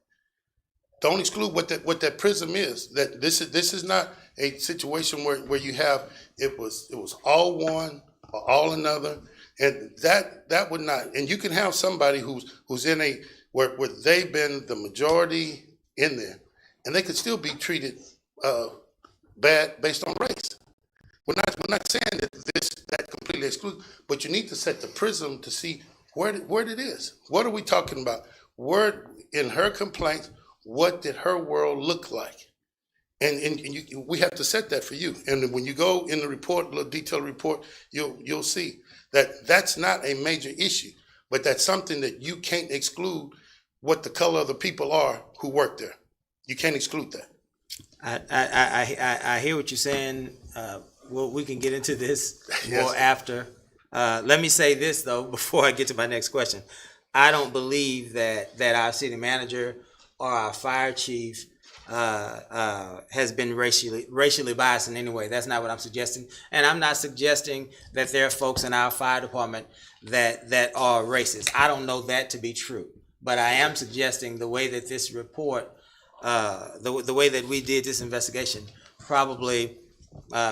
Don't exclude what that prism is. That this is not a situation where you have it was all one or all another, and that would not. And you can have somebody who's in where they've been the majority in there, and they could still be treated bad based on race. We're not saying that completely excludes, but you need to set the prism to see where it is. What are we talking about? Where in her complaints, what did her world look like? And we have to set that for you. And when you go in the report, a little detailed report, you'll see that that's not a major issue, but that's something that you can't exclude what the color of the people are who work there. You can't exclude that. I hear what you're saying. Well, we can get into this Yes. more after. Let me say this though before I get to my next question. I don't believe that our city manager or our fire chief has been racially biased in any way. That's not what I'm suggesting, and I'm not suggesting that there are folks in our fire department that are racist. I don't know that to be true, but I am suggesting the way that this report, the way that we did this investigation, probably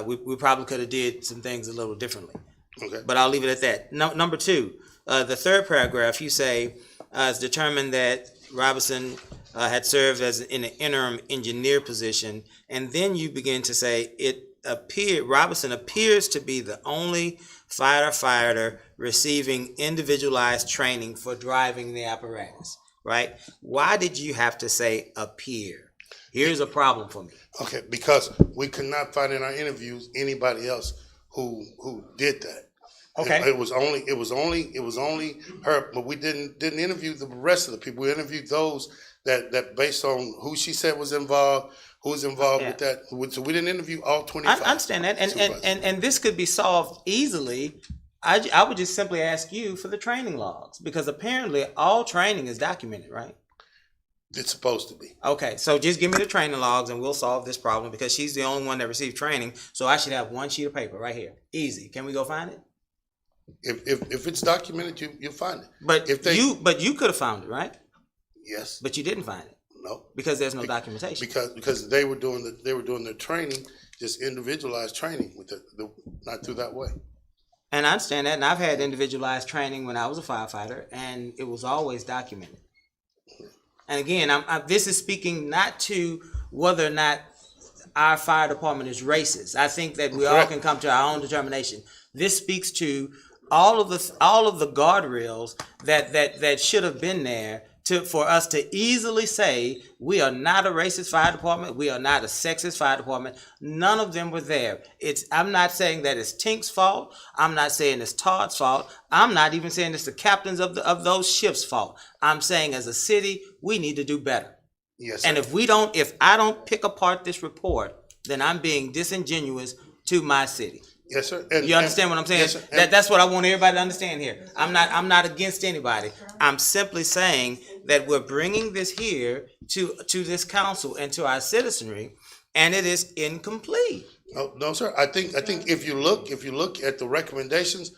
we probably could have did some things a little differently. Okay. But I'll leave it at that. Number two, the third paragraph, you say it's determined that Robinson had served as in an interim engineer position, and then you begin to say Robinson appears to be the only firefighter receiving individualized training for driving the apparatus. Right? Why did you have to say appear? Here's a problem for me. Okay, because we could not find in our interviews anybody else who did that. Okay. It was only her, but we didn't interview the rest of the people. We interviewed those that based on who she said was involved, who's involved with that. So we didn't interview all 25. I understand that, and this could be solved easily. I would just simply ask you for the training logs, because apparently all training is documented, right? It's supposed to be. Okay, so just give me the training logs and we'll solve this problem, because she's the only one that received training. So I should have one sheet of paper right here. Easy. Can we go find it? If it's documented, you'll find it. But you could have found it, right? Yes. But you didn't find it. No. Because there's no documentation. Because they were doing their training, just individualized training with not through that way. And I understand that, and I've had individualized training when I was a firefighter, and it was always documented. And again, this is speaking not to whether or not our fire department is racist. I think that we all can come to our own determination. This speaks to all of the guardrails that should have been there for us to easily say we are not a racist fire department, we are not a sexist fire department. None of them were there. I'm not saying that it's Tink's fault. I'm not saying it's Todd's fault. I'm not even saying it's the captains of those ships' fault. I'm saying as a city, we need to do better. Yes. And if I don't pick apart this report, then I'm being disingenuous to my city. Yes, sir. You understand what I'm saying? Yes, sir. That's what I want everybody to understand here. I'm not against anybody. I'm simply saying that we're bringing this here to this council and to our citizenry, and it is incomplete. No, sir. I think if you look at the recommendations,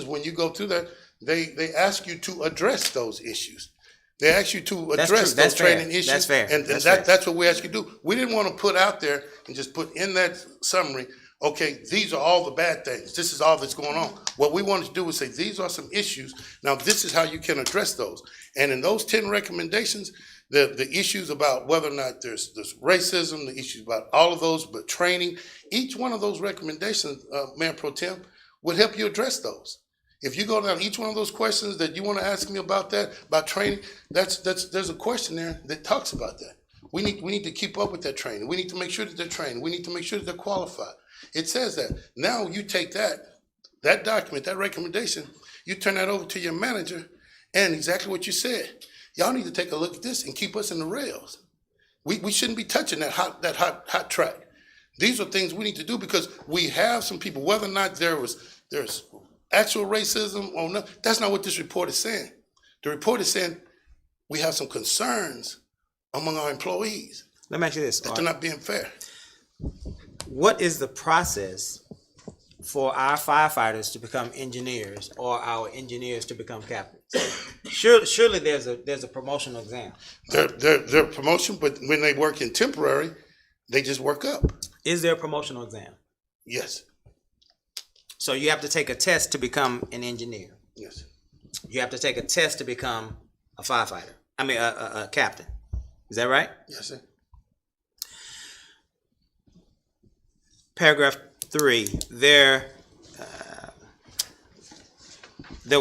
when you go through that, they ask you to address those issues. They ask you to address those training issues. That's fair. And that's what we ask you to do. We didn't want to put out there and just put in that summary, okay, these are all the bad things. This is all that's going on. What we wanted to do was say, these are some issues. Now, this is how you can address those. And in those 10 recommendations, the issues about whether or not there's racism, the issues about all of those, but training, each one of those recommendations, Mayor Pro Tem, would help you address those. If you go down each one of those questions that you want to ask me about training, there's a question there that talks about that. We need to keep up with that training. We need to make sure that they're trained. We need to make sure that they're qualified. It says that. Now you take that document, that recommendation, you turn that over to your manager, and exactly what you said. Y'all need to take a look at this and keep us in the rails. We shouldn't be touching that hot track. These are things we need to do, because we have some people, whether or not there's actual racism or not, that's not what this report is saying. The report is saying we have some concerns among our employees. Let me ask you this. That they're not being fair. What is the process for our firefighters to become engineers, or our engineers to become captains? Surely there's a promotional exam. They're promotion, but when they work in temporary, they just work up. Is there a promotional exam? Yes. So you have to take a test to become an engineer. Yes. You have to take a test to become a firefighter. I mean, a captain. Is that right? Yes, sir. Paragraph 3. There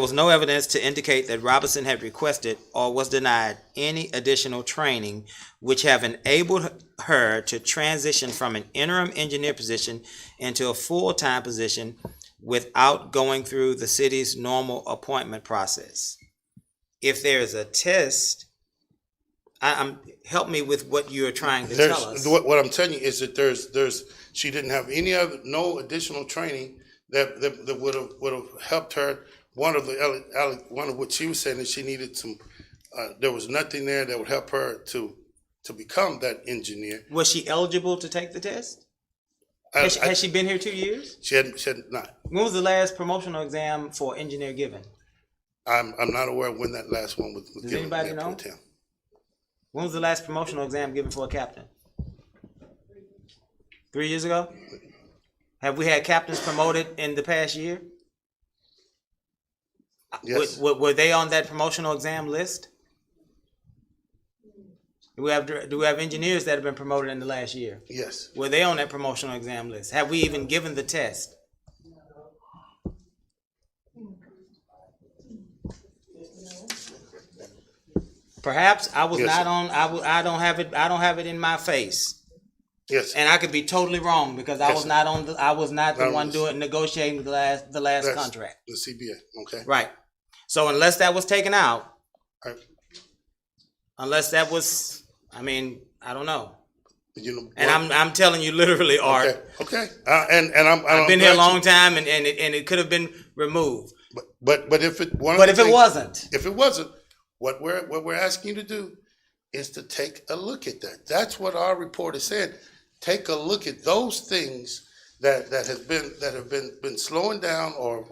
was no evidence to indicate that Robinson had requested or was denied any additional training which have enabled her to transition from an interim engineer position into a full-time position without going through the city's normal appointment process. If there is a test, help me with what you're trying to tell us. What I'm telling you is that she didn't have no additional training that would have helped her. One of what she was saying is she needed some. There was nothing there that would help her to to become that engineer. Was she eligible to take the test? Has she been here 2 years? She had not. When was the last promotional exam for engineer given? I'm not aware of when that last one was Does given. anybody Mayor Pro know? Tem. When was the last promotional exam given for a captain? 3 years ago? Have we had captains promoted in the past year? Yes. Were they on that promotional exam list? Do we have engineers that have been promoted in the last year? Yes. Were they on that promotional exam list? Have we even given the test? Perhaps I was Yes, not sir. on. I don't have it. I don't have it in my face, Yes. and I could be totally wrong because I Yes, was sir. not on. I was not the Not on one this. doing negotiating the last That's contract. the CBA. Okay. Right. So unless that was taken out, All right. unless that was, I mean, I don't know. You know, And I'm telling you literally, Art. okay. Okay. And I'm I've been here a long time, and it could have been removed. But if it But if it wasn't, if it wasn't, what we're asking you to do is to take a look at that. That's what our report is saying. Take a look at those things that have been slowing down or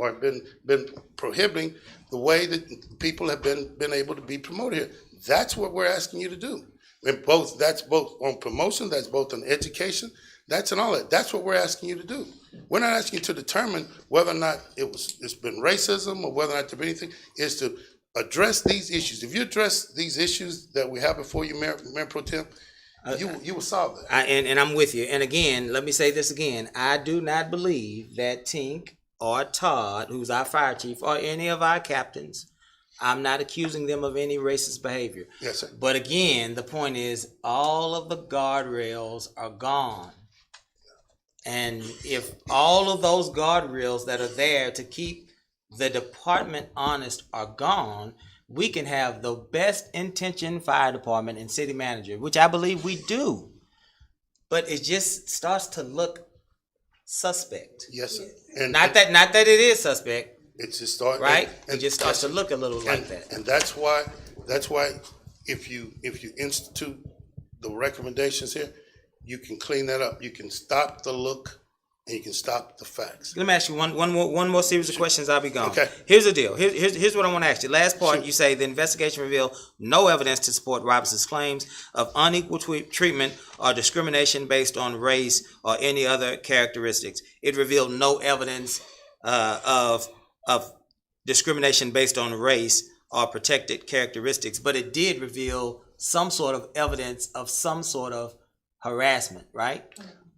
been prohibiting the way that people have been able to be promoted here. That's what we're asking you to do. And that's both on promotion, that's both on education, that's in all that. That's what we're asking you to do. We're not asking you to determine whether or not it's been racism or whether or not there's been anything. Is to address these issues. If you address these issues that we have before you, Mayor Pro Tem, you will solve that. and I'm with you. And again, let me say this again. I do not believe that Tink or Todd, who's our fire chief, or any of our captains, I'm not accusing them of any racist behavior. Yes, sir. But again, the point is all of the guardrails are gone. And if all of those guardrails that are there to keep the department honest are gone, we can have the best intentioned fire department and city manager, which I believe we do. But it just starts to look suspect. Yes, sir. And Not that it is suspect, it's just start right? and It just starts to look a little like that. And that's why if you institute the recommendations here, you can clean that up. You can stop the look and you can stop the facts. Let me ask you one more series of questions. I'll be gone. Okay. Here's the deal. Here's what I want to ask you. Last part, you say the investigation revealed no evidence to support Robinson's claims of unequal treatment or discrimination based on race or any other characteristics. It revealed no evidence of discrimination based on race or protected characteristics, but it did reveal some sort of evidence of some sort of harassment, right?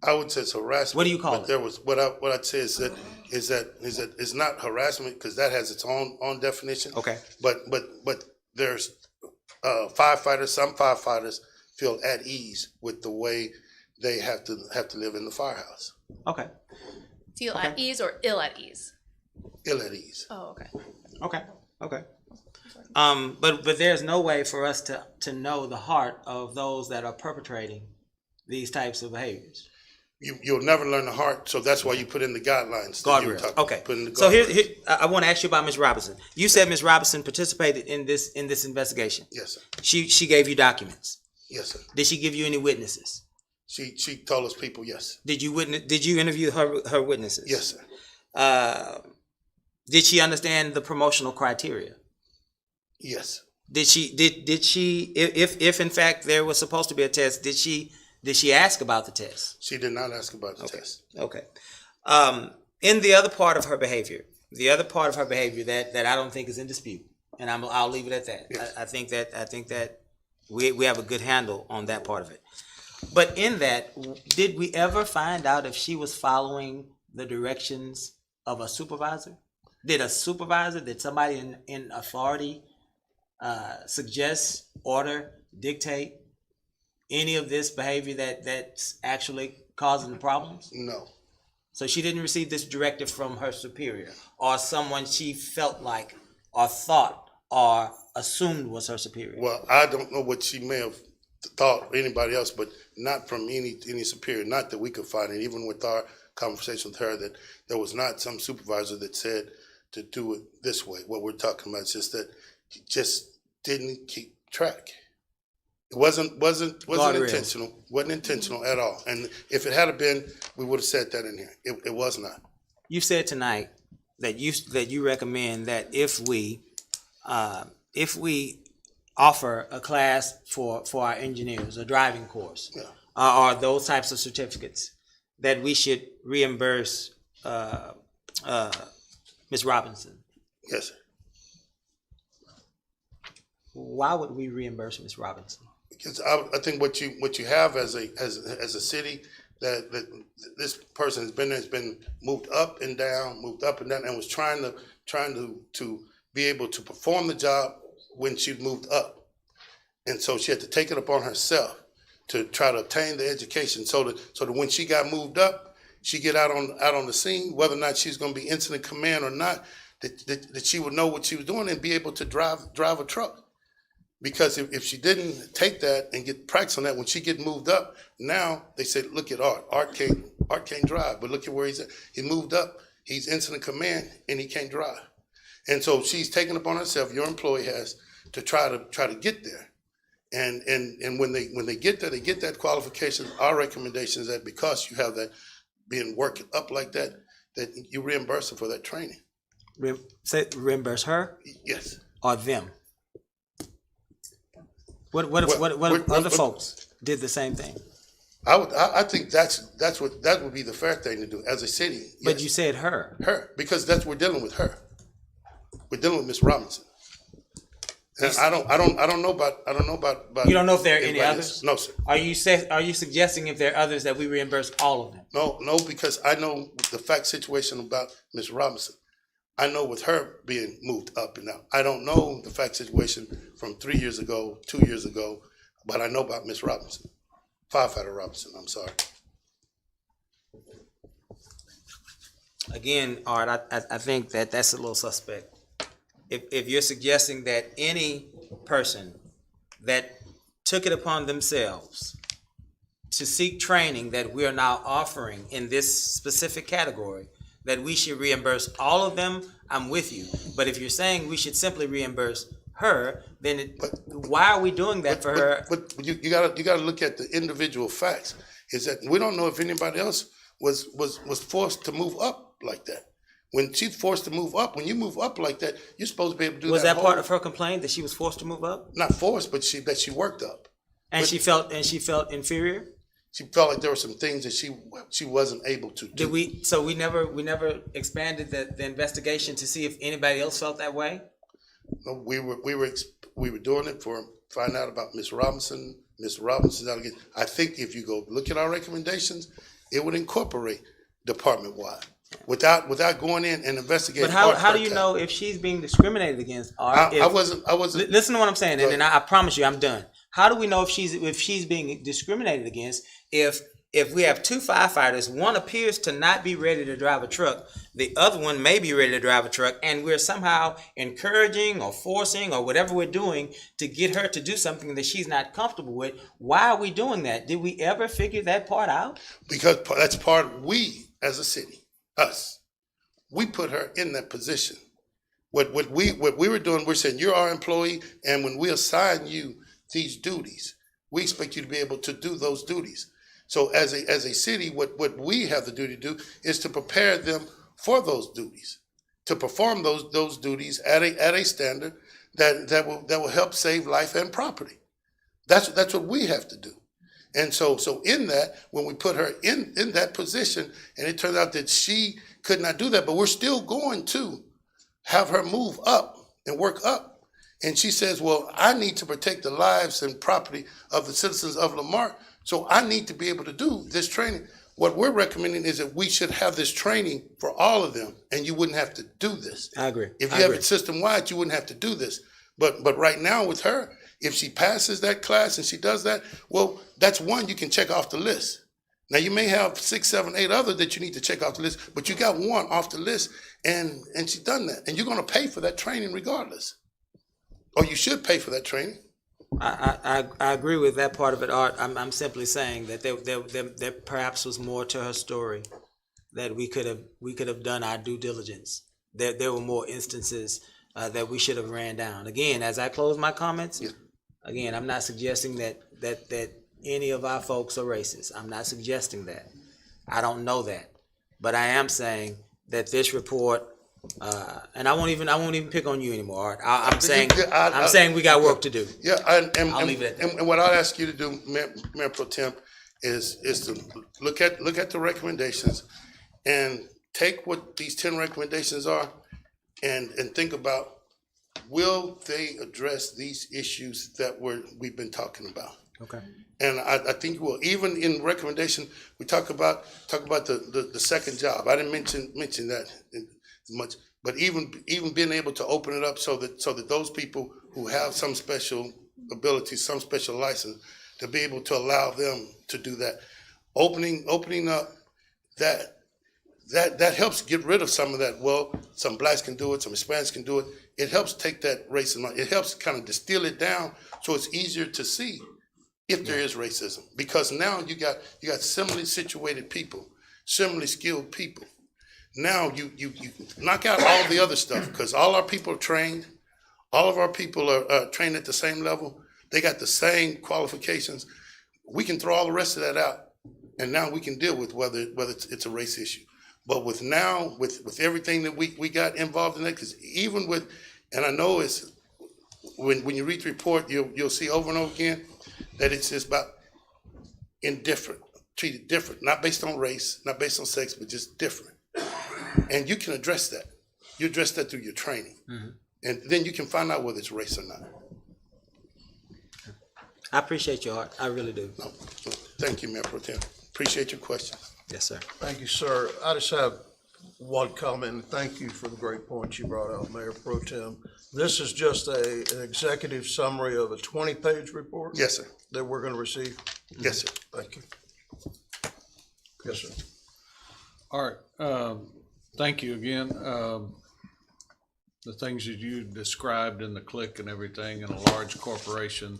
I would say it's harassment. What do you call but it? There was what I'd say is that it's not harassment because that has its own definition. Okay. But there's firefighters. Some firefighters feel at ease with the way they have to live in the firehouse. Okay. Feel at ease or ill at ease? Ill at ease. Oh, okay. Okay. But there's no way for us to know the heart of those that are perpetrating these types of behaviors. You'll never learn the heart, so that's why you put in the guidelines. that you were Guardrails. talking- Okay. put in the So here guidelines. I want to ask you about Ms. Robinson. You said Ms. Robinson participated in this investigation. Yes, sir. She gave you documents. Yes, sir. Did she give you any witnesses? She told us people yes. Did you interview her witnesses? Yes, sir. Did she understand the promotional criteria? Yes. Did she if in fact there was supposed to be a test, did she ask about the test? She did not ask about the test. Okay. In the other part of her behavior, that I don't think is in dispute, and I'll leave it at that. Yes. I think that we have a good handle on that part of it. But in that, did we ever find out if she was following the directions of a supervisor? Did somebody in authority suggest, order, dictate any of this behavior that's actually causing the problems? No. So she didn't receive this directive from her superior or someone she felt like or thought or assumed was her superior. Well, I don't know what she may have thought or anybody else, but not from any superior, not that we could find it, even with our conversation with her, that there was not some supervisor that said to do it this way. What we're talking about is just that he just didn't keep track. It wasn't Guardrails. intentional. Wasn't intentional at all. And if it had been, we would have said that in here. It was not. You said tonight that you recommend that if we offer a class for our engineers, a driving course, Yeah. or those types of certificates, that we should reimburse Ms. Robinson. Yes, sir. Why would we reimburse Ms. Robinson? Because I think what you have as a city, that this person has been moved up and down, and was trying to be able to perform the job when she moved up, and so she had to take it upon herself to try to obtain the education, so that when she got moved up, she get out on the scene, whether or not she's going to be incident command or not, that she would know what she was doing and be able to drive a truck. Because if she didn't take that and get practice on that, when she get moved up, now they say, look at Art. Art can't drive, but look at where he's at. He moved up, he's incident command, and he can't drive. And so she's taken upon herself, your employee has, to try to get there. And when they get there, they get that qualification. Our recommendation is that because you have that being worked up like that, that you reimburse her for that training. Reimburse her Yes. or them? What if other folks did the same thing? I think that would be the fair thing to do as a city. But Yes. you said her. Her, because we're dealing with her. We're dealing with Miss Robinson. And I don't know about You don't know if there are any anybody others? else. No, sir. Are you suggesting if there are others that we reimburse all of them? No, because I know the fact situation about Miss Robinson. I know with her being moved up and down. I don't know the fact situation from 3 years ago, 2 years ago, but I know about Miss Robinson. Firefighter Robinson, I'm sorry. Again, Art, I think that's a little suspect. If you're suggesting that any person that took it upon themselves to seek training that we are now offering in this specific category, that we should reimburse all of them, I'm with you. But if you're saying we should simply reimburse her, then why are we doing that for her? But you gotta look at the individual facts. Is that we don't know if anybody else was forced to move up like that. When she's forced to move up, when you move up like that, you're supposed to be able to do that. Was that part of her complaint that she was forced to move up? Not forced, but she worked up. And she felt inferior? She felt like there were some things that she wasn't able to do. We never expanded the investigation to see if anybody else felt that way? No, we were doing it for find out about Miss Robinson. Miss Robinson's allegation. I think if you go look at our recommendations, it would incorporate department wide without going in and investigating. But how do you know if she's being discriminated against? I wasn't. Listen to what I'm saying, and then I promise you, I'm done. How do we know if she's being discriminated against if we have two firefighters? One appears to not be ready to drive a truck, the other one may be ready to drive a truck, and we're somehow encouraging or forcing or whatever we're doing to get her to do something that she's not comfortable with. Why are we doing that? Did we ever figure that part out? Because that's part of we as a city, us. We put her in that position. What we were doing, we're saying you're our employee, and when we assign you these duties, we expect you to be able to do those duties. So as a city, what we have the duty to do is to prepare them for those duties, to perform those duties at a standard that will help save life and property. That's what we have to do. And so in that, when we put her in that position, and it turns out that she could not do that, but we're still going to have her move up and work up. And she says, well, I need to protect the lives and property of the citizens of Lamarck, so I need to be able to do this training. What we're recommending is that we should have this training for all of them, and you wouldn't have to do this. I agree. If you have it system-wide, you wouldn't have to do this. But right now with her, if she passes that class and she does that, well, that's one you can check off the list. Now, you may have 6, 7, 8 others that you need to check off the list, but you got one off the list, and she's done that. And you're going to pay for that training regardless. Or you should pay for that training. I agree with that part of it, Art. I'm simply saying that there perhaps was more to her story, that we could have done our due diligence. There were more instances that we should have ran down. Again, as I close my comments, Again, I'm not suggesting that any of our folks are racist. I'm not suggesting that. I don't know that. But I am saying that this report, and I won't even pick on you anymore, Art. I'm saying we got work to do. Yeah, I'll leave it at that. And what I'll ask you to do, Mayor Pro Tem, is to look at the recommendations and take what these 10 recommendations are and think about, will they address these issues that we've been talking about? Okay. And I think we'll, even in recommendation, we talk about the second job. I didn't mention that as much, but even being able to open it up so that those people who have some special ability, some special license, to be able to allow them to do that. Opening up that helps get rid of some of that. Well, some blacks can do it, some Hispanics can do it. It helps take that racism. It helps kind of distill it down so it's easier to see if there is racism, because now you got similarly situated people, similarly skilled people. Now you knock out all the other stuff, because all our people are trained. All of our people are trained at the same level. They got the same qualifications. We can throw all the rest of that out, and now we can deal with whether it's a race issue. But with everything that we got involved in that, because even with, and I know it's when you read the report, you'll see over and over again that it's just about indifferent, treated different, not based on race, not based on sex, but just different. And you can address that. You address that through your training. Mm-hmm. And then you can find out whether it's race or not. I appreciate your Art. I really do. No, thank you, Mayor Pro Tem. Appreciate your question. Yes, sir. Thank you, sir. I just have one comment. Thank you for the great points you brought out, Mayor Pro Tem. This is just an executive summary of a 20-page report? Yes, sir. That we're going to receive? Yes, sir. Thank you. Yes, sir. All right. Thank you again. The things that you described in the click and everything in a large corporation,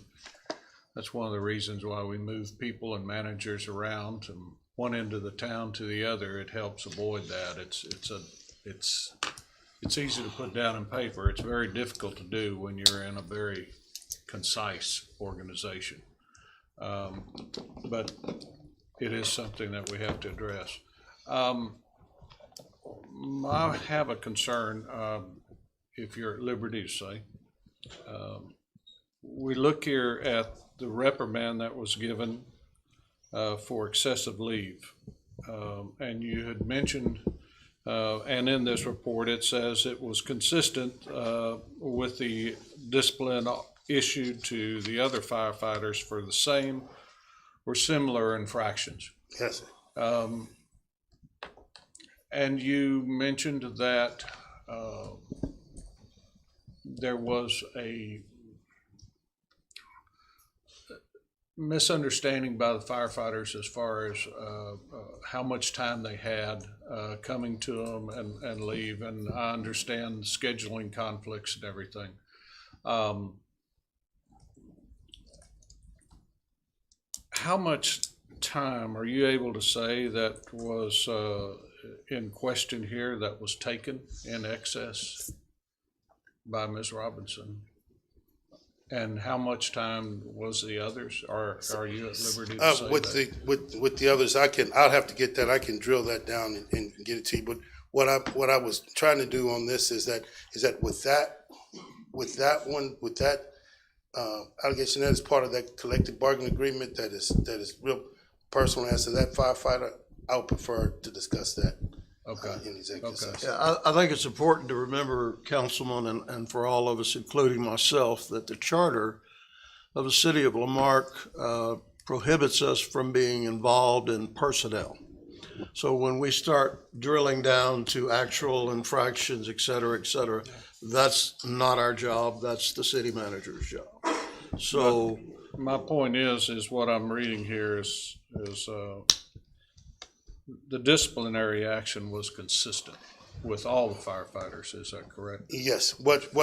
that's one of the reasons why we move people and managers around from one end of the town to the other. It helps avoid that. It's easy to put down in paper. It's very difficult to do when you're in a very concise organization. But it is something that we have to address. I have a concern, if you're at liberty to say. We look here at the reprimand that was given for excessive leave. And you had mentioned, and in this report, it says it was consistent with the discipline issued to the other firefighters for the same or similar infractions. Yes, sir. And you mentioned that there was a misunderstanding by the firefighters as far as how much time they had coming to them and leave. And I understand scheduling conflicts and everything. How much time are you able to say that was in question here that was taken in excess by Ms. Robinson? And how much time was the others? Are you at liberty to say that? With the others, I'll have to get that. I can drill that down and get it to you. But what I was trying to do on this is that with that allegation that is part of that collective bargaining agreement that is real personal as to that firefighter, I would prefer to discuss that. Okay. In executive session. Yeah, I think it's important to remember, Councilman, and for all of us, including myself, that the charter of the city of Lamarque prohibits us from being involved in personnel. So when we start drilling down to actual infractions, et cetera, that's not our job. That's the city manager's job. So my point is what I'm reading here is the disciplinary action was consistent with all the firefighters. Is that correct? Yes. What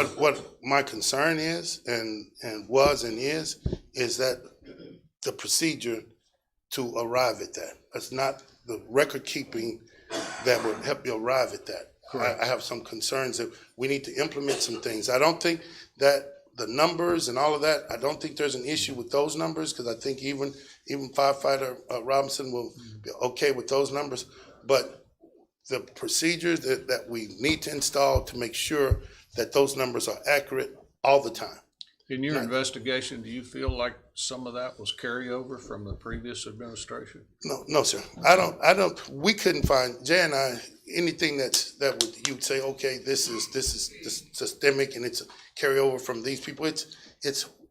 my concern is and is that the procedure to arrive at that. It's not the record keeping that would help you arrive at that. I have some concerns that we need to implement some things. I don't think that the numbers and all of that, I don't think there's an issue with those numbers, because I think even firefighter Robinson will be okay with those numbers. But the procedures that we need to install to make sure that those numbers are accurate all the time. In your investigation, do you feel like some of that was carryover from the previous administration? No, sir. We couldn't find, Jay and I, anything you'd say, okay, this is systemic and it's a carryover from these people.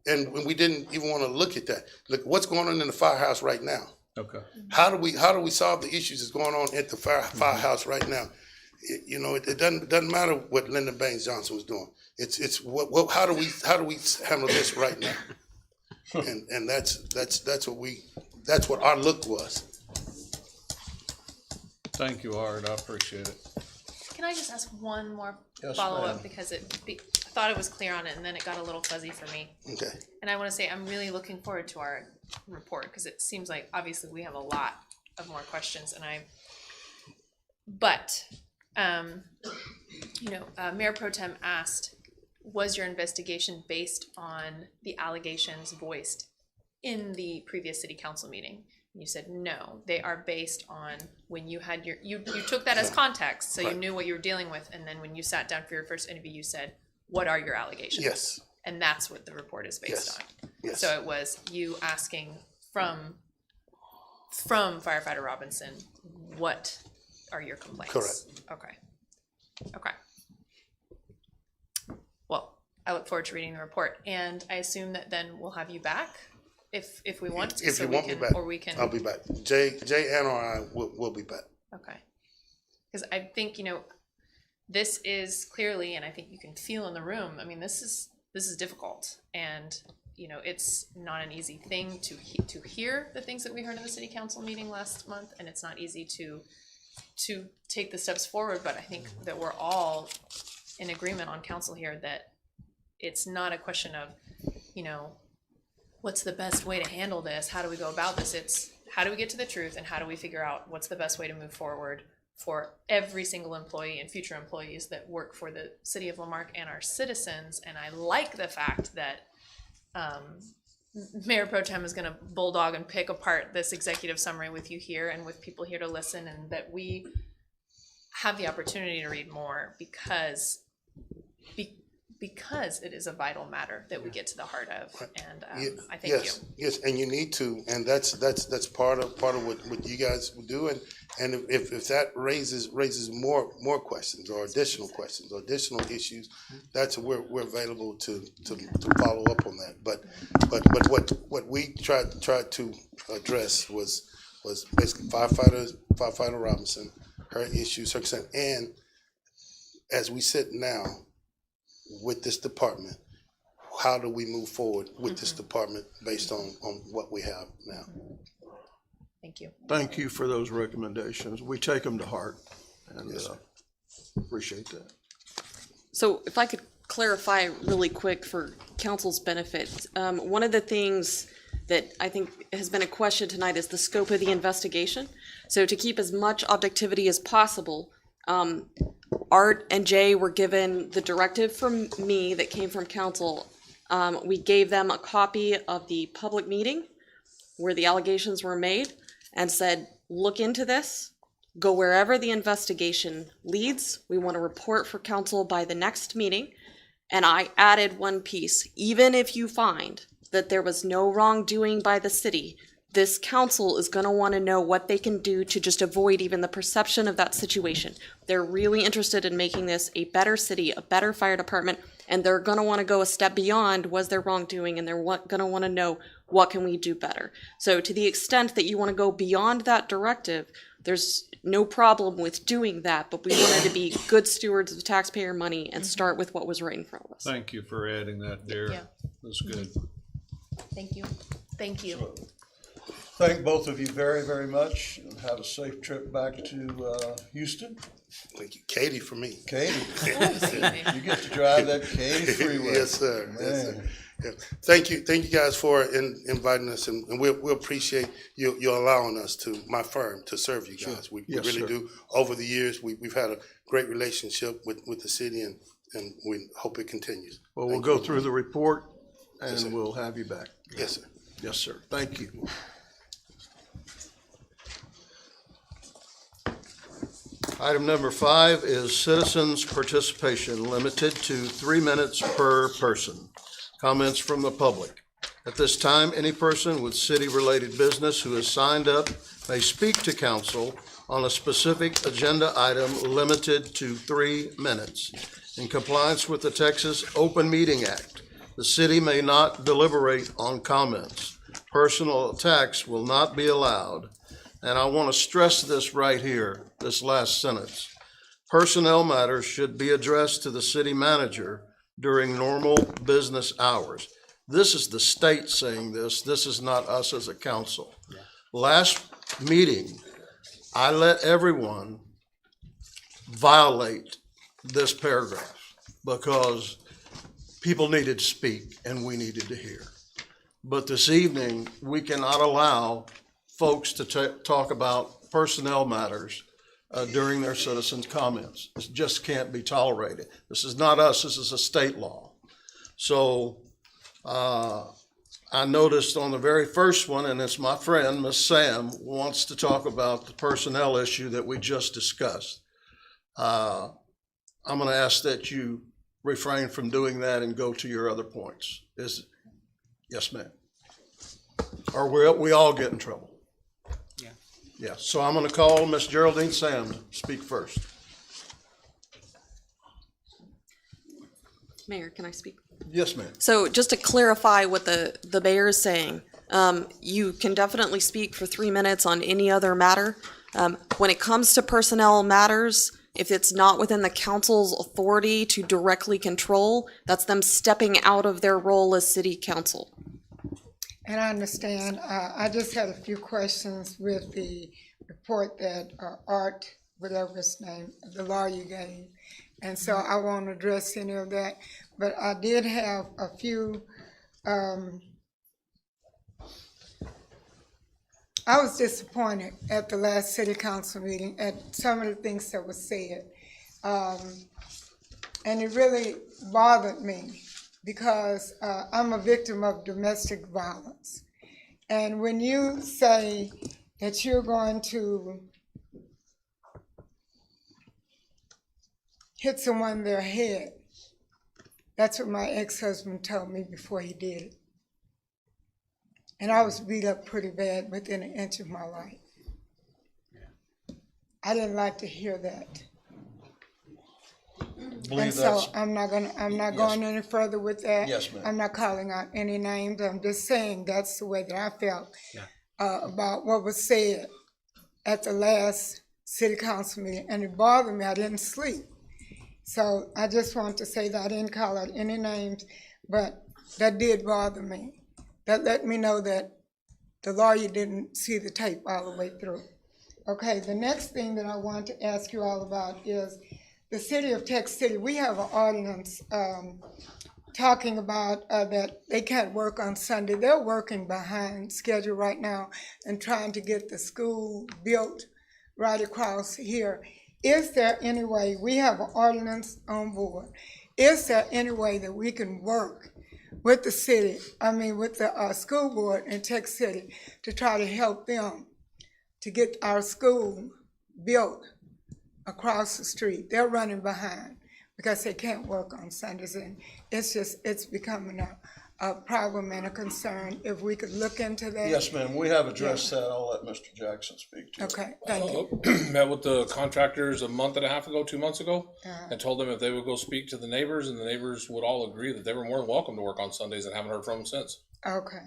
And we didn't even want to look at that. Look, what's going on in the firehouse right now? Okay. How do we solve the issues that's going on at the firehouse right now? It doesn't matter what Lyndon Baines Johnson was doing. It's how do we handle this right now? And that's what our look was. Thank you, Art. I appreciate it. Can I just ask one more Yes, follow-up, ma'am. because I thought it was clear on it, and then it got a little fuzzy for me. Okay. And I want to say I'm really looking forward to our report, because it seems like obviously we have a lot of more questions, Mayor Pro Tem asked, was your investigation based on the allegations voiced in the previous city council meeting? And you said no, they are based on when you had you took that as context, so you knew what you were dealing with, and then when you sat down for your first interview, you said, what are your allegations? Yes. And that's what the report is based on. Yes. So it was you asking from firefighter Robinson, what are your complaints? Correct. Okay. Well, I look forward to reading the report, and I assume that then we'll have you back if we want. If you want me back, I'll be back. Jay and or I will be back. Okay. Because I think, this is clearly, and I think you can feel in the room, I mean, this is difficult, and it's not an easy thing to hear the things that we heard in the city council meeting last month, and it's not easy to take the steps forward, but I think that we're all in agreement on council here that it's not a question of, what's the best way to handle this? How do we go about this? It's how do we get to the truth, and how do we figure out what's the best way to move forward for every single employee and future employees that work for the city of Lamarque and our citizens. And I like the fact that Mayor Pro Tem is going to bulldog and pick apart this executive summary with you here and with people here to listen, and that we have the opportunity to read more because it is a vital matter that we get to the heart of. And I thank you. Yes, and you need to, and that's part of what you guys do, and if that raises more questions or additional questions or additional issues, that's where we're available to follow up on that. But what we tried to address was basically firefighter Robinson, her issues, her concern, and as we sit now with this department, how do we move forward with this department based on what we have now? Thank you. Thank you for those recommendations. We take them to heart, and appreciate that. So if I could clarify really quick for council's benefit, one of the things that I think has been a question tonight is the scope of the investigation. So to keep as much objectivity as possible, Art and Jay were given the directive from me that came from council. We gave them a copy of the public meeting where the allegations were made and said, look into this, go wherever the investigation leads. We want to report for council by the next meeting. And I added one piece, even if you find that there was no wrongdoing by the city, this council is going to want to know what they can do to just avoid even the perception of that situation. They're really interested in making this a better city, a better fire department, and they're going to want to go a step beyond was there wrongdoing, and they're going to want to know what can we do better. So to the extent that you want to go beyond that directive, there's no problem with doing that, but we wanted to be good stewards of taxpayer money and start with what was right in front of us. Thank you for adding that, Dare. Yeah. That's good. Thank you. Thank you. Thank both of you very, very much, and have a safe trip back to Houston. Thank you, Katie, for me. Katie, you get to drive that Katy freeway. Yes, sir. Man. Yes, sir. Yeah. Thank you guys for inviting us, and we appreciate you allowing us my firm to serve you guys. We Yes, really sir. do. Over the years, we've had a great relationship with the city, and and we hope it continues. Well, we'll Thank go you. through the report Yes, sir. and we'll have you back. Yes, sir. Yes, sir. Thank you. Item number 5 is citizens' participation, limited to 3 minutes per person. Comments from the public. At this time, any person with city-related business who has signed up may speak to council on a specific agenda item limited to 3 minutes. In compliance with the Texas Open Meeting Act, the city may not deliberate on comments. Personal attacks will not be allowed. And I want to stress this right here, this last sentence. Personnel matters should be addressed to the city manager during normal business hours. This is the state saying this. This is not us as a council. Last meeting, I let everyone violate this paragraph because people needed to speak and we needed to hear. But this evening, we cannot allow folks to talk about personnel matters during their citizens' comments. This just can't be tolerated. This is not us, this is a state law. So I noticed on the very first one, and it's my friend, Miss Sam, wants to talk about the personnel issue that we just discussed. I'm gonna ask that you refrain from doing that and go to your other points. Yes, ma'am. Or we all get in trouble. Yeah, so I'm going to call Miss Geraldine Sam to speak first. Mayor, can I speak? Yes, ma'am. So just to clarify what the mayor is saying, you can definitely speak for 3 minutes on any other matter. When it comes to personnel matters, if it's not within the council's authority to directly control, that's them stepping out of their role as city council. And I understand. I just had a few questions with the report that Art, whatever his name, the lawyer gave. And so I won't address any of that. But I did have a few, I was disappointed at the last city council meeting at some of the things that were said. And it really bothered me, because I'm a victim of domestic violence. And when you say that you're going to hit someone in their head, that's what my ex-husband told me before he did it. And I was beat up pretty bad within an inch of my life. I didn't like to hear that. And so I'm not going any further with that. Yes, ma'am. I'm not calling out any names. I'm just saying that's the way that I felt about what was said at the last city council meeting, and it bothered me. I didn't sleep. So I just want to say that I didn't call out any names, but that did bother me. That let me know that the lawyer didn't see the tape all the way through. Okay, the next thing that I want to ask you all about is the city of Texas City. We have an ordinance talking about that they can't work on Sunday. They're working behind schedule right now and trying to get the school built right across here. Is there any way, we have an ordinance on board, is there any way that we can work with the city, with the school board in Texas City to try to help them to get our school built across the street? They're running behind because they can't work on Sundays, and it's becoming a problem and a concern. If we could look into that. Yes, ma'am, we have addressed that. I'll let Mr. Jackson speak to it. Okay, thank you. Met with the contractors a month and a half ago, 2 months ago, and told them if they would go speak to the neighbors, and the neighbors would all agree that they were more than welcome to work on Sundays, and haven't heard from them since. Okay.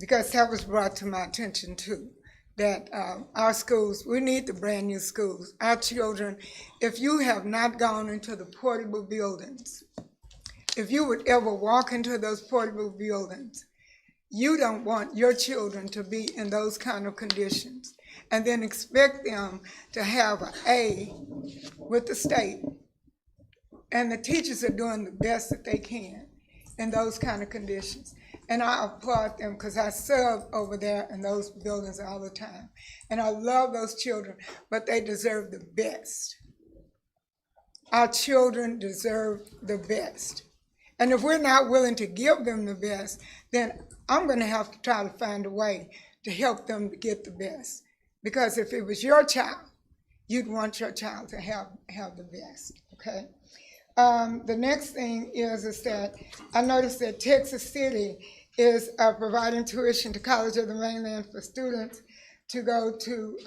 Because that was brought to my attention too, that our schools, we need the brand new schools. Our children, if you have not gone into the portable buildings, if you would ever walk into those portable buildings, you don't want your children to be in those kind of conditions and then expect them to have an A with the state. And the teachers are doing the best that they can in those kind of conditions. And I applaud them because I serve over there in those buildings all the time. And I love those children, but they deserve the best. our children deserve the best. And if we're not willing to give them the best, then I'm gonna have to try to find a way to help them to get the best. Because if it was your child, you'd want your child to have the best, okay? The next thing is that I noticed that Texas City is providing tuition to College of the Mainland for students to go to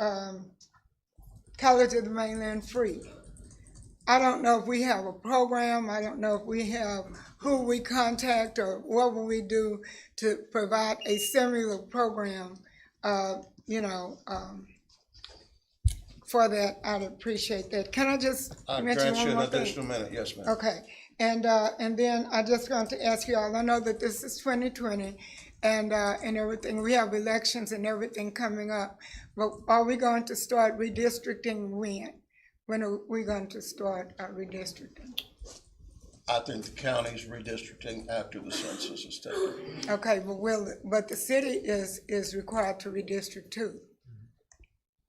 College of the Mainland free. I don't know if we have a program, I don't know if we have who we contact or what will we do to provide a similar program, for that. I'd appreciate that. Can I just I'll mention grant one you an more thing? additional minute, yes, ma'am. Okay, and then I just want to ask you all, I know that this is 2020 and everything, we have elections and everything coming up, but are we going to start redistricting when? When are we going to start redistricting? I think the county's redistricting after the census is taken. Okay, but the city is required to redistrict too.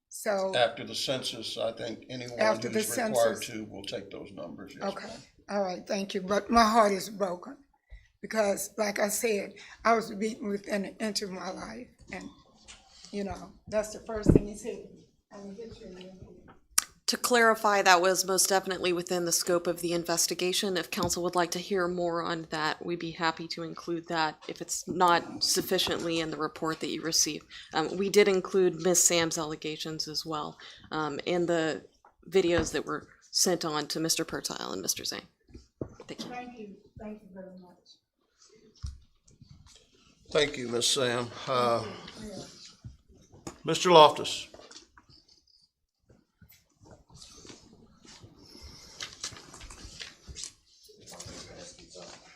So, After the census, I think anyone After who's the required census. to will take those numbers, yes. okay, all right, thank you, but my heart is broken. Because like I said, I was beaten within an inch of my life, and, that's the first thing he said. I'm gonna get you in there. To clarify, that was most definitely within the scope of the investigation. If council would like to hear more on that, we'd be happy to include that if it's not sufficiently in the report that you receive. We did include Ms. Sam's allegations as well in the videos that were sent on to Mr. Pertile and Mr. Zhang. Thank you. Thank you very much. Thank you, Ms. Sam. Mr. Loftus.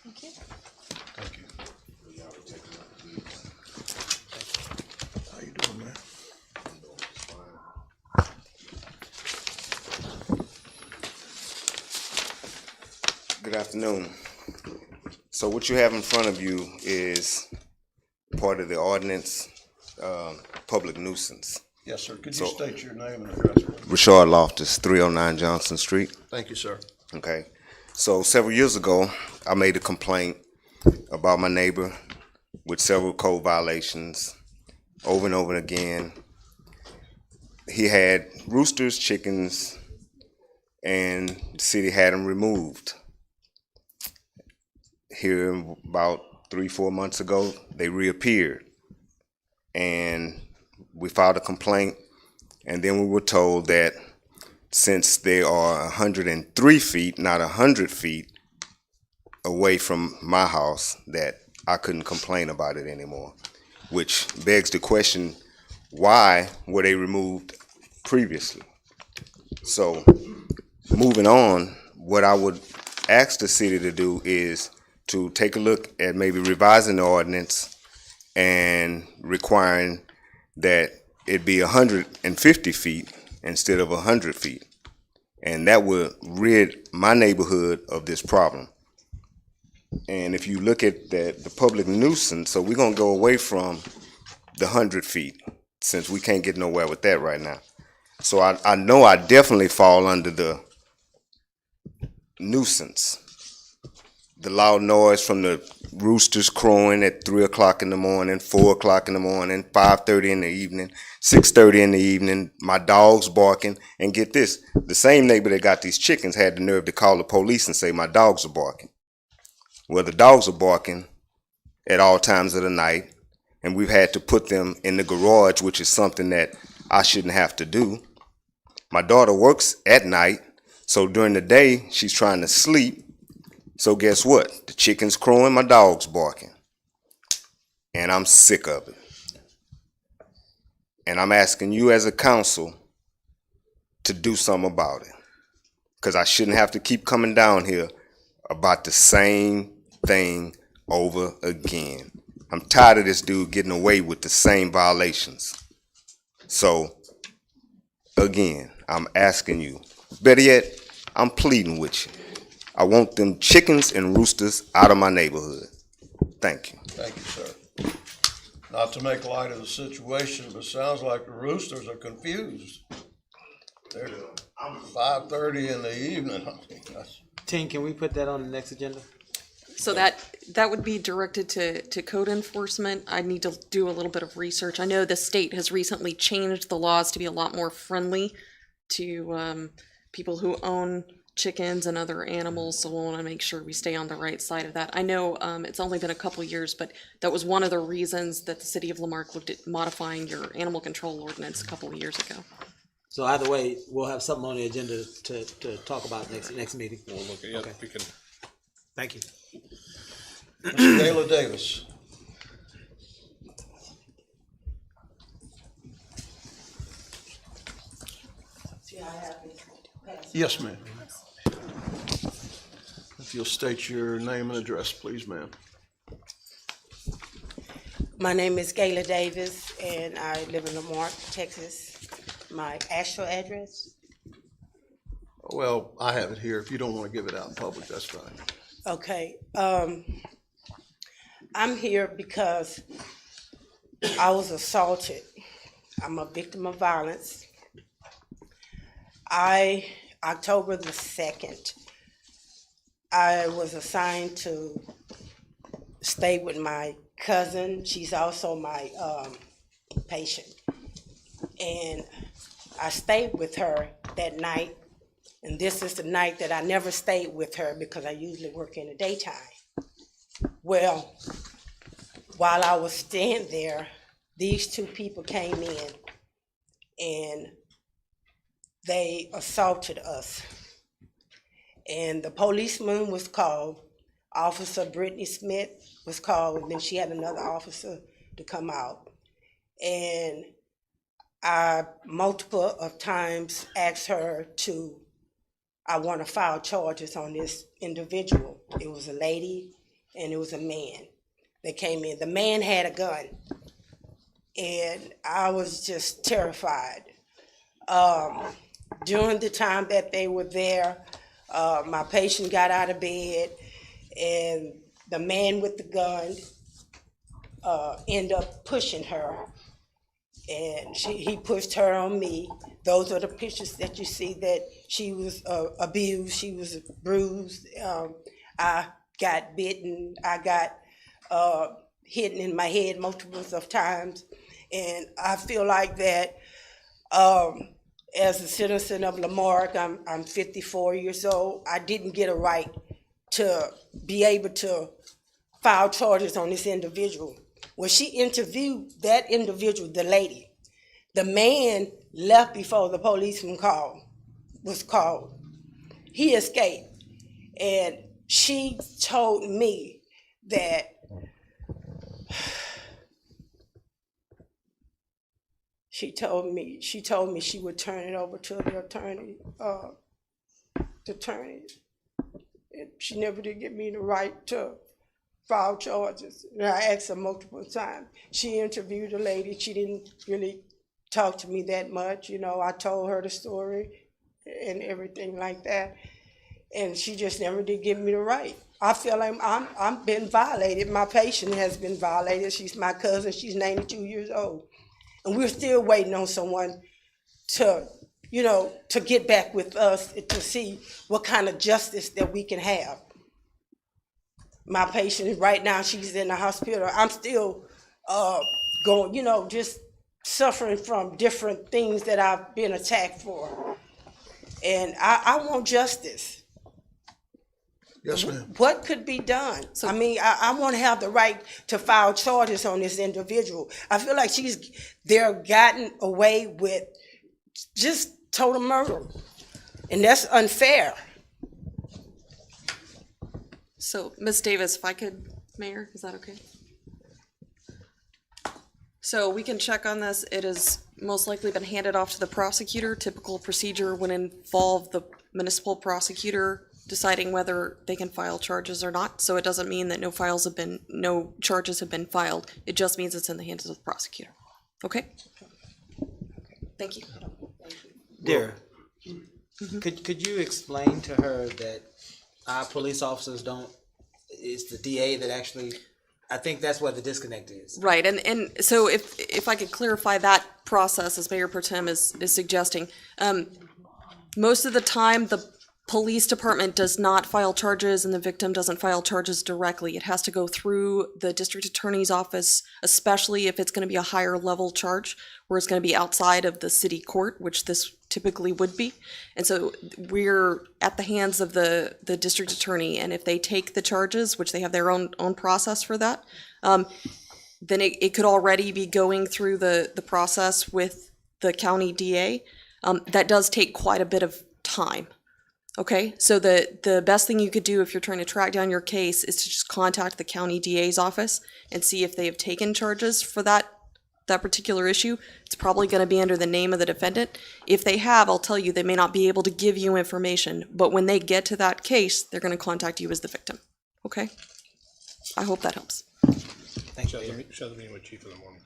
Thank you. How you doing, man? Good afternoon. So what you have in front of you is part of the ordinance, public nuisance. Yes, sir. Could So- you state your name and address, please? Rashard Loftus, 309 Johnson Street. Thank you, sir. Okay. So several years ago, I made a complaint about my neighbor with several code violations over and over again. He had roosters, chickens, and the city had them removed. Here about 3-4 months ago, they reappeared. And we filed a complaint, and then we were told that since they are 103 feet, not 100 feet away from my house, that I couldn't complain about it anymore, which begs the question, why were they removed previously? So moving on, what I would ask the city to do is to take a look at maybe revising the ordinance and requiring that it be 150 feet instead of 100 feet. And that would rid my neighborhood of this problem. And if you look at the public nuisance, so we're gonna go away from the 100 feet since we can't get nowhere with that right now. So I know I definitely fall under the nuisance. The loud noise from the roosters crowing at 3 o'clock in the morning, 4 o'clock in the morning, 5:30 in the evening, 6:30 in the evening, my dog's barking, and get this, the same neighbor that got these chickens had the nerve to call the police and say my dogs are barking. Well, the dogs are barking at all times of the night, and we've had to put them in the garage, which is something that I shouldn't have to do. My daughter works at night, so during the day, she's trying to sleep. So guess what? The chicken's crowing, my dog's barking. And I'm sick of it. And I'm asking you as a council to do something about it. Because I shouldn't have to keep coming down here about the same thing over again. I'm tired of this dude getting away with the same violations. So, again, I'm asking you. Better yet, I'm pleading with you. I want them chickens and roosters out of my neighborhood. Thank you. Thank you, sir. Not to make light of the situation, but it sounds like the roosters are confused. They're 5:30 in the evening. Team, can we put that on the next agenda? So that would be directed to code enforcement. I need to do a little bit of research. I know the state has recently changed the laws to be a lot more friendly to people who own chickens and other animals, so we'll want to make sure we stay on the right side of that. I know it's only been a couple years, but that was one of the reasons that the city of Lamarck looked at modifying your animal control ordinance a couple of years ago. So either way, we'll have something on the agenda to talk about next meeting. We'll look at, yeah, Okay. we can. Thank you. Mr. Gayla Davis. Yes, ma'am. If you'll state your name and address, please, ma'am. My name is Gayla Davis, and I live in Lamarck, Texas. My actual address? Well, I have it here. If you don't want to give it out in public, that's fine. Okay. I'm here because I was assaulted. I'm a victim of violence. October the 2nd, I was assigned to stay with my cousin. She's also my patient. And I stayed with her that night. And this is the night that I never stayed with her because I usually work in the daytime. Well, while I was staying there, these two people came in and they assaulted us. And the policeman was called. Officer Brittany Smith was called, and then she had another officer to come out. And I multiple of times asked her I want to file charges on this individual. It was a lady and it was a man that came in. The man had a gun, and I was just terrified. During the time that they were there, my patient got out of bed, and the man with the gun ended up pushing her, and he pushed her on me. Those are the pictures that you see that she was abused, she was bruised. I got bitten, I got hit in my head multiples of times, and I feel like that as a citizen of Lamarck, I'm 54 years old, I didn't get a right to be able to file charges on this individual. When she interviewed that individual, the lady, the man left before the policeman was called. He escaped, and she told me that she told me she would turn it over to the attorney. And she never did give me the right to file charges. And I asked her multiple times. She interviewed a lady. She didn't really talk to me that much. You know, I told her the story and everything like that. And she just never did give me the right. I feel like I'm been violated. My patient has been violated. She's my cousin. She's 92 years old. And we're still waiting on someone to get back with us to see what kind of justice that we can have. My patient right now, she's in the hospital. I'm still going, just suffering from different things that I've been attacked for. And I want justice. Yes, ma'am. What could be done? I want to have the right to file charges on this individual. I feel like they're gotten away with just total murder. And that's unfair. So, Ms. Davis, if I could, Mayor, is that okay? So we can check on this. It has most likely been handed off to the prosecutor. Typical procedure would involve the municipal prosecutor deciding whether they can file charges or not. So it doesn't mean that no charges have been filed. It just means it's in the hands of the prosecutor. Okay? Thank you. Dear, could you explain to her that our police officers it's the DA that actually, I think that's where the disconnect is. Right, and so if I could clarify that process, as Mayor Pro Tem is suggesting, most of the time police department does not file charges and the victim doesn't file charges directly. It has to go through the district attorney's office, especially if it's going to be a higher level charge, where it's going to be outside of the city court, which this typically would be. And so we're at the hands of the district attorney, and if they take the charges, which they have their own process for that, then it could already be going through the process with the county DA. That does take quite a bit of time. Okay, so the best thing you could do if you're trying to track down your case is to just contact the county DA's office and see if they have taken charges for that particular issue. It's probably going to be under the name of the defendant. If they have, I'll tell you, they may not be able to give you information, but when they get to that case, they're going to contact you as the victim. Okay? I hope that helps. Thank you. She has a meeting with chief in the morning.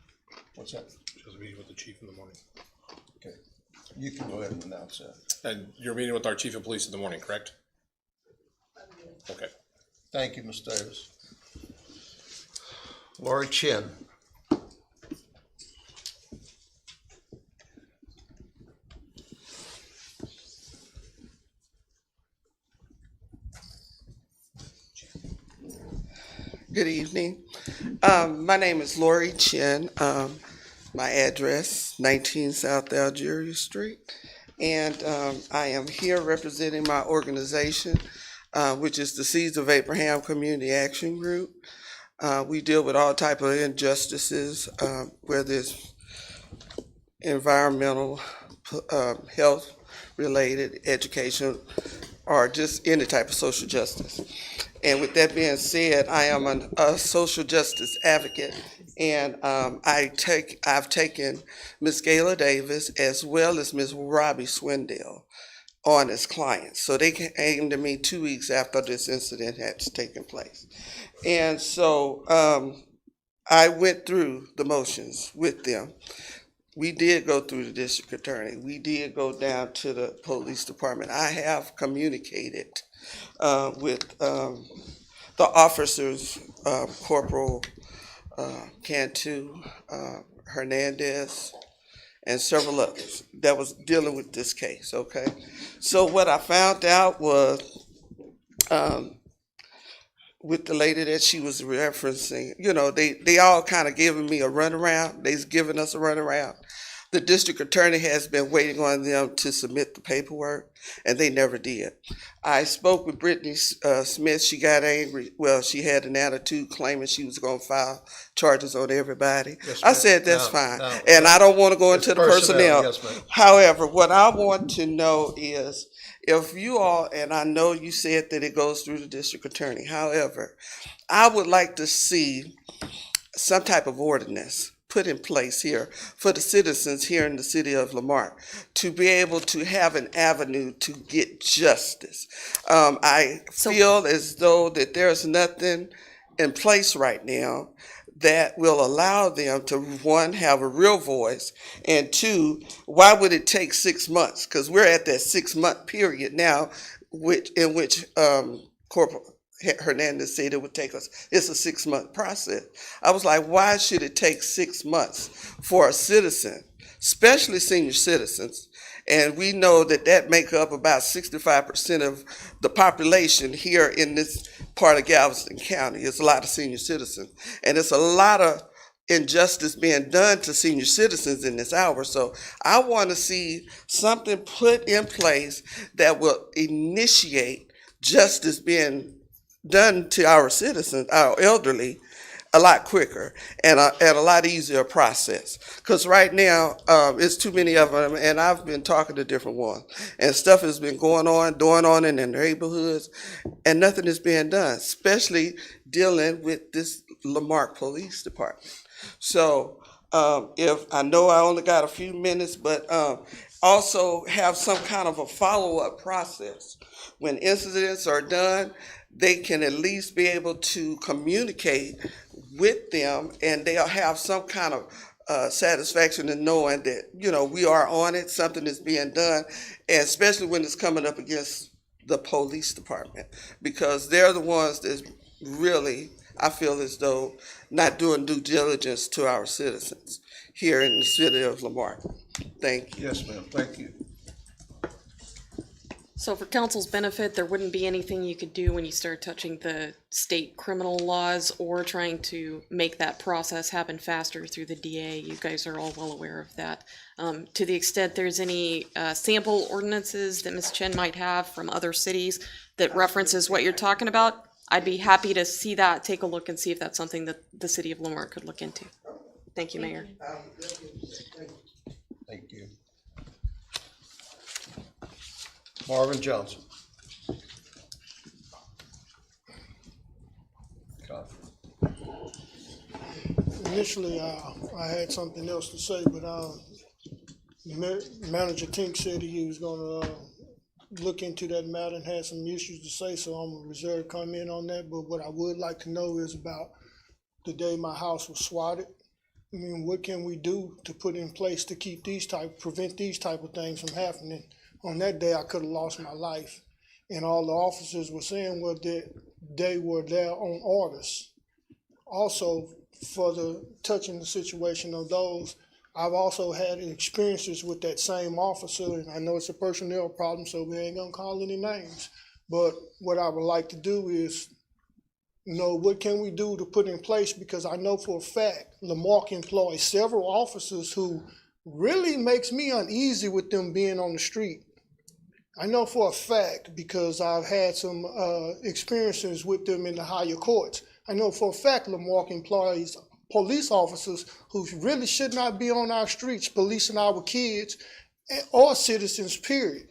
What's that? She has a meeting with the chief in the morning. Okay, you can go ahead and announce that. And you're meeting with our chief of police in the morning, correct? Okay. Thank you, Ms. Davis. Lori Chin. Good evening. My name is Lori Chin. My address, 19 South Algeria Street. And I am here representing my organization, which is the Seeds of Abraham Community Action Group. We deal with all type of injustices, whether it's environmental, health-related, education, or just any type of social justice. And with that being said, I am a social justice advocate, and I've taken Ms. Gayla Davis as well as Ms. Robbie Swindell on as clients. So they came to me 2 weeks after this incident had taken place. And so I went through the motions with them. We did go through the district attorney. We did go down to the police department. I have communicated with the officers, Corporal Cantu, Hernandez, and several others that was dealing with this case, okay? So what I found out was with the lady that she was referencing, you know, they all kind of giving me a runaround. They's giving us a runaround. The district attorney has been waiting on them to submit the paperwork, and they never did. I spoke with Brittany Smith. She got angry. Well, she had an attitude claiming she was going to file charges on everybody. Yes, I said, that's no, fine. no. And I don't want to go into the personnel. Yes, ma'am. However, what I want to know is if you all, and I know you said that it goes through the district attorney. However, I would like to see some type of ordinance put in place here for the citizens here in the city of Lamarque to be able to have an avenue to get justice. I feel as though that there's nothing in place right now that will allow them to, one, have a real voice, and two, why would it take 6 months? Because we're at that 6 month period now, in which Corporal Hernandez said it would take us. It's a 6 month process. I was like, why should it take 6 months for a citizen, especially senior citizens? And we know that make up about 65% of the population here in this part of Galveston County. It's a lot of senior citizens. And it's a lot of injustice being done to senior citizens in this hour. So I want to see something put in place that will initiate justice being done to our citizens, our elderly, a lot quicker and a lot easier process. Because right now, it's too many of them, and I've been talking to different ones, and stuff has been going on in the neighborhoods, and nothing is being done, especially dealing with this Lamarque Police Department. So if I know I only got a few minutes, but also have some kind of a follow-up process. When incidents are done, they can at least be able to communicate with them, and they'll have some kind of satisfaction in knowing that, you know, we are on it, something is being done, and especially when it's coming up against the police department, because they're the ones that really, I feel as though, not doing due diligence to our citizens here in the city of Lamarque. Thank you. Yes, ma'am. Thank you. So for council's benefit, there wouldn't be anything you could do when you start touching the state criminal laws or trying to make that process happen faster through the DA. You guys are all well aware of that. To the extent there's any sample ordinances that Ms. Chen might have from other cities that references what you're talking about, I'd be happy to see that, take a look and see if that's something that the city of Lamarque could look into. Thank you, Mayor. Thank you. Marvin Johnson. Initially, I had something else to say, but Manager Tink said he was gonna look into that matter and had some issues to say, so I'm gonna reserve comment on that. But what I would like to know is about the day my house was swatted. I mean, what can we do to put in place to keep prevent these type of things from happening? On that day, I could have lost my life. And all the officers were saying was that they were there on orders. Also, for the touching the situation of those, I've also had experiences with that same officer, and I know it's a personnel problem, so we ain't gonna call any names. But what I would like to do is, what can we do to put in place? Because I know for a fact, Lamarque employs several officers who really makes me uneasy with them being on the street. I know for a fact because I've had some experiences with them in the higher courts. I know for a fact Lamarque employs police officers who really should not be on our streets policing our kids or citizens, period.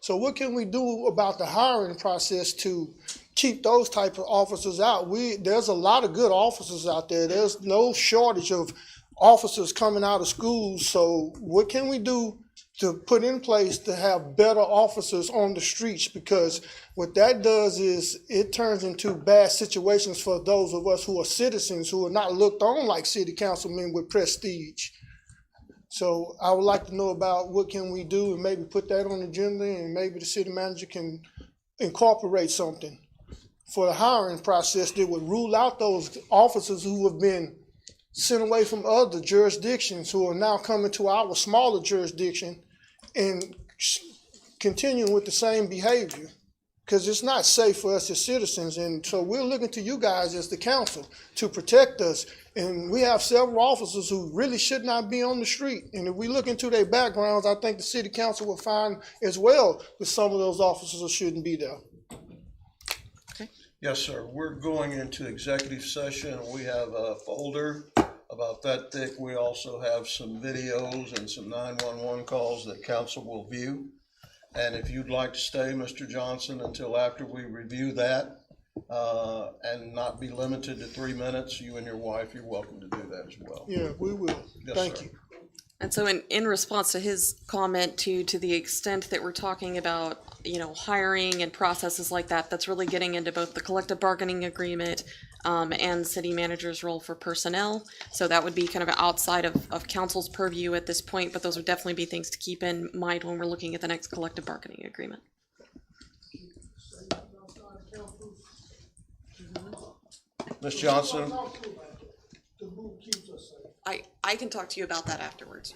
So what can we do about the hiring process to keep those type of officers out? There's a lot of good officers out there. There's no shortage of officers coming out of schools. So what can we do to put in place to have better officers on the streets? Because what that does is it turns into bad situations for those of us who are citizens who are not looked on like city councilmen with prestige. So I would like to know about what can we do and maybe put that on the agenda, and maybe the city manager can incorporate something for the hiring process that would rule out those officers who have been sent away from other jurisdictions who are now coming to our smaller jurisdiction and continuing with the same behavior, because it's not safe for us as citizens. And so we're looking to you guys as the council to protect us. And we have several officers who really should not be on the street. And if we look into their backgrounds, I think the city council will find as well that some of those officers shouldn't be there. Yes, sir. We're going into executive session. We have a folder about that thick. We also have some videos and some 911 calls that council will view. And if you'd like to stay, Mr. Johnson, until after we review that, and not be limited to 3 minutes, you and your wife, you're welcome to do that as well. Yeah, we will. Yes, Thank sir. you. And so in response to his comment to the extent that we're talking about, hiring and processes like that, that's really getting into both the collective bargaining agreement and city manager's role for personnel. So that would be kind of outside of council's purview at this point, but those would definitely be things to keep in mind when we're looking at the next collective bargaining agreement. Ms. Johnson? I can talk to you about that afterwards.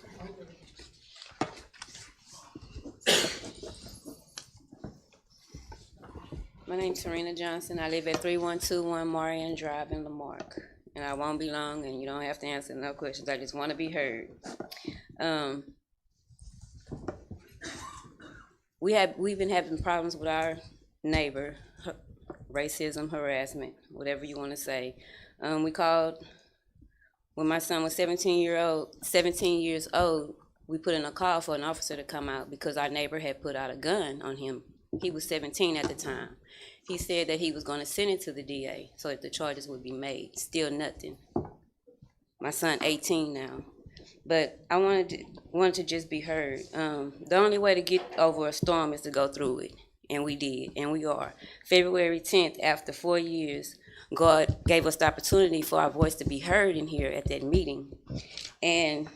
My name's Serena Johnson. I live at 3121 Marion Drive in Lamarque. And I won't be long, and you don't have to answer no questions. I just want to be heard. We've been having problems with our neighbor, racism, harassment, whatever you want to say. We called when my son was 17 years old. We put in a call for an officer to come out because our neighbor had put out a gun on him. He was 17 at the time. He said that he was going to send it to the DA so that the charges would be made. Still nothing. My son 18 now. But I wanted to just be heard. The only way to get over a storm is to go through it. And we did, and we are. February 10th, after 4 years, God gave us the opportunity for our voice to be heard in here at that meeting. And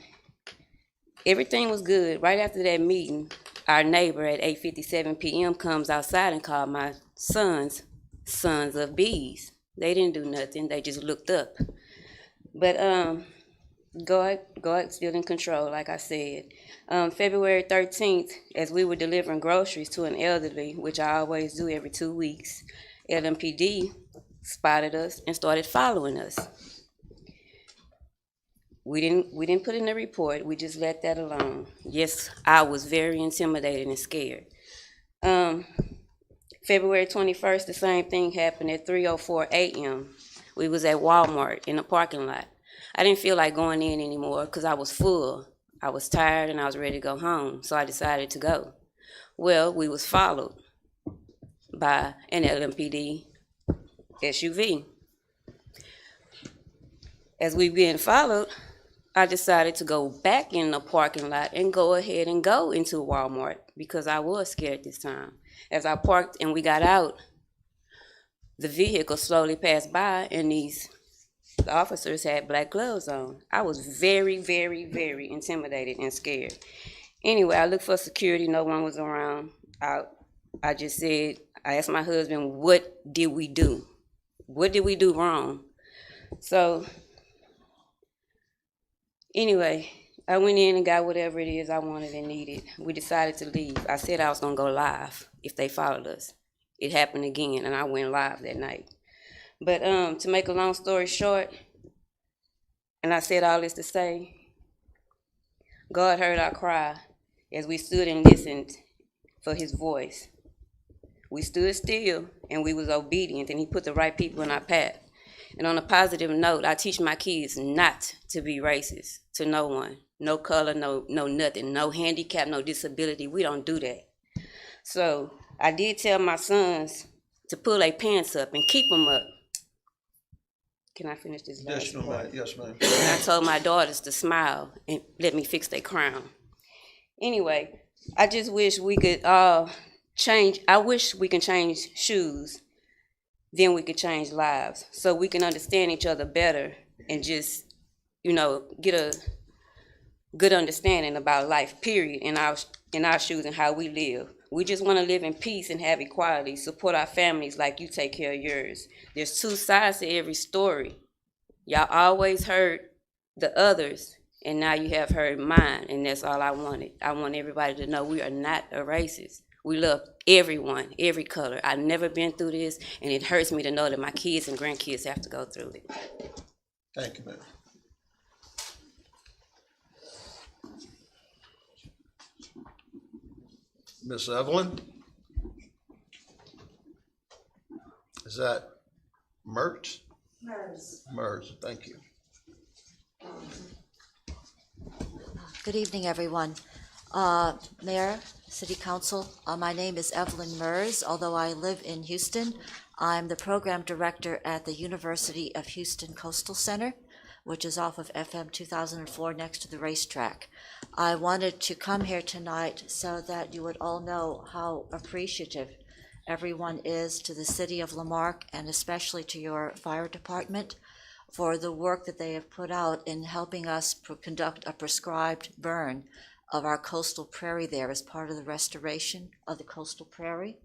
everything was good. Right after that meeting, our neighbor at 8:57 p.m. comes outside and called my sons of bees. They didn't do nothing. They just looked up. But God still in control, like I said. February 13th, as we were delivering groceries to an elderly, which I always do every 2 weeks, LMPD spotted us and started following us. We didn't put in a report. We just let that alone. Yes, I was very intimidated and scared. February 21st, the same thing happened at 3:04 a.m. We was at Walmart in the parking lot. I didn't feel like going in anymore because I was full. I was tired and I was ready to go home, so I decided to go. Well, we was followed by an LMPD SUV. As we being followed, I decided to go back in the parking lot and go ahead and go into Walmart because I was scared this time. As I parked and we got out, the vehicle slowly passed by and the officers had black gloves on. I was very, very, very intimidated and scared. Anyway, I looked for security. No one was around. I asked my husband, what did we do? What did we do wrong? So anyway, I went in and got whatever it is I wanted and needed. We decided to leave. I said I was going to go live if they followed us. It happened again, and I went live that night. But to make a long story short, and I said all this to say, God heard our cry as we stood and listened for his voice. We stood still, and we was obedient, and he put the right people in our path. And on a positive note, I teach my kids not to be racist to no one. No color, no nothing, no handicap, no disability. We don't do that. So I did tell my sons to pull their pants up and keep them up. Can I finish this last Yes, part? yes, ma'am. And I told my daughters to smile and let me fix their crown. Anyway, I just wish we could change. I wish we can change shoes. Then we could change lives. So we can understand each other better and just, get a good understanding about life, period, in our shoes and how we live. We just want to live in peace and have equality, support our families like you take care of yours. There's two sides to every story. Y'all always heard the others, and now you have heard mine, and that's all I wanted. I want everybody to know we are not a racist. We love everyone, every color. I've never been through this, and it hurts me to know that my kids and grandkids have to go through it. Thank you, ma'am. Miss Evelyn? Is that Mertz? Mertz, thank you. Good evening, everyone. Mayor, City Council, my name is Evelyn Mers. Although I live in Houston, I'm the program director at the University of Houston Coastal Center, which is off of FM 2004 next to the racetrack. I wanted to come here tonight so that you would all know how appreciative everyone is to the city of Lamarque and especially to your fire department for the work that they have put out in helping us conduct a prescribed burn of our coastal prairie there as part of the restoration of the coastal prairie.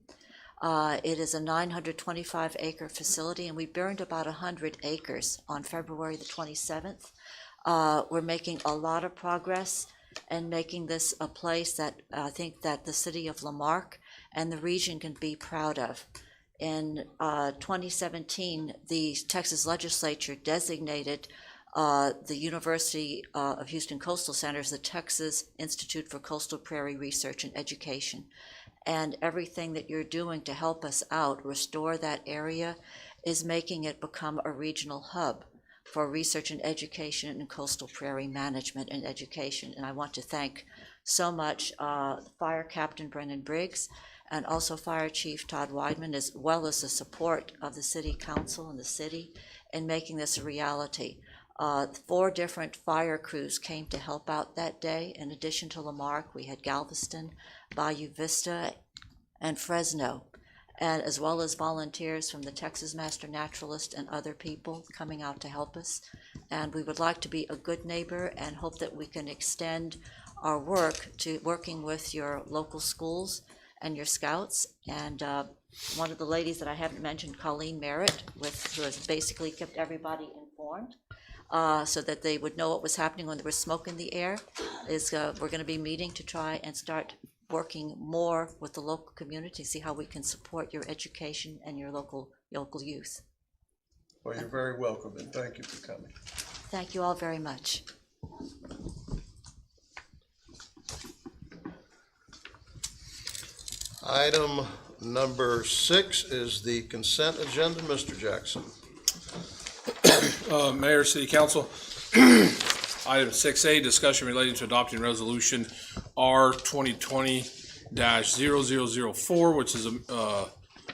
It is a 925-acre facility, and we burned about 100 acres on February the 27th. We're making a lot of progress and making this a place that I think that the city of Lamarque and the region can be proud of. In 2017, the Texas legislature designated the University of Houston Coastal Center as the Texas Institute for Coastal Prairie Research and Education. And everything that you're doing to help us out, restore that area, is making it become a regional hub for research and education and coastal prairie management and education. And I want to thank so much Fire Captain Brennan Briggs and also Fire Chief Todd Weidman, as well as the support of the City Council and the city in making this a reality. 4 different fire crews came to help out that day. In addition to Lamarque, we had Galveston, Bayou Vista, and Fresno, and as well as volunteers from the Texas Master Naturalist and other people coming out to help us. And we would like to be a good neighbor and hope that we can extend our work to working with your local schools and your scouts. And one of the ladies that I haven't mentioned, Colleen Merritt, who has basically kept everybody informed. so that they would know what was happening when there was smoke in the air, is we're going to be meeting to try and start working more with the local community, see how we can support your education and your local youth. Well, you're very welcome, and thank you for coming. Thank you all very much. Item number 6 is the consent agenda. Mr. Jackson. Mayor, City Council, item 6A, discussion relating to adopting resolution R 2020-0004, which is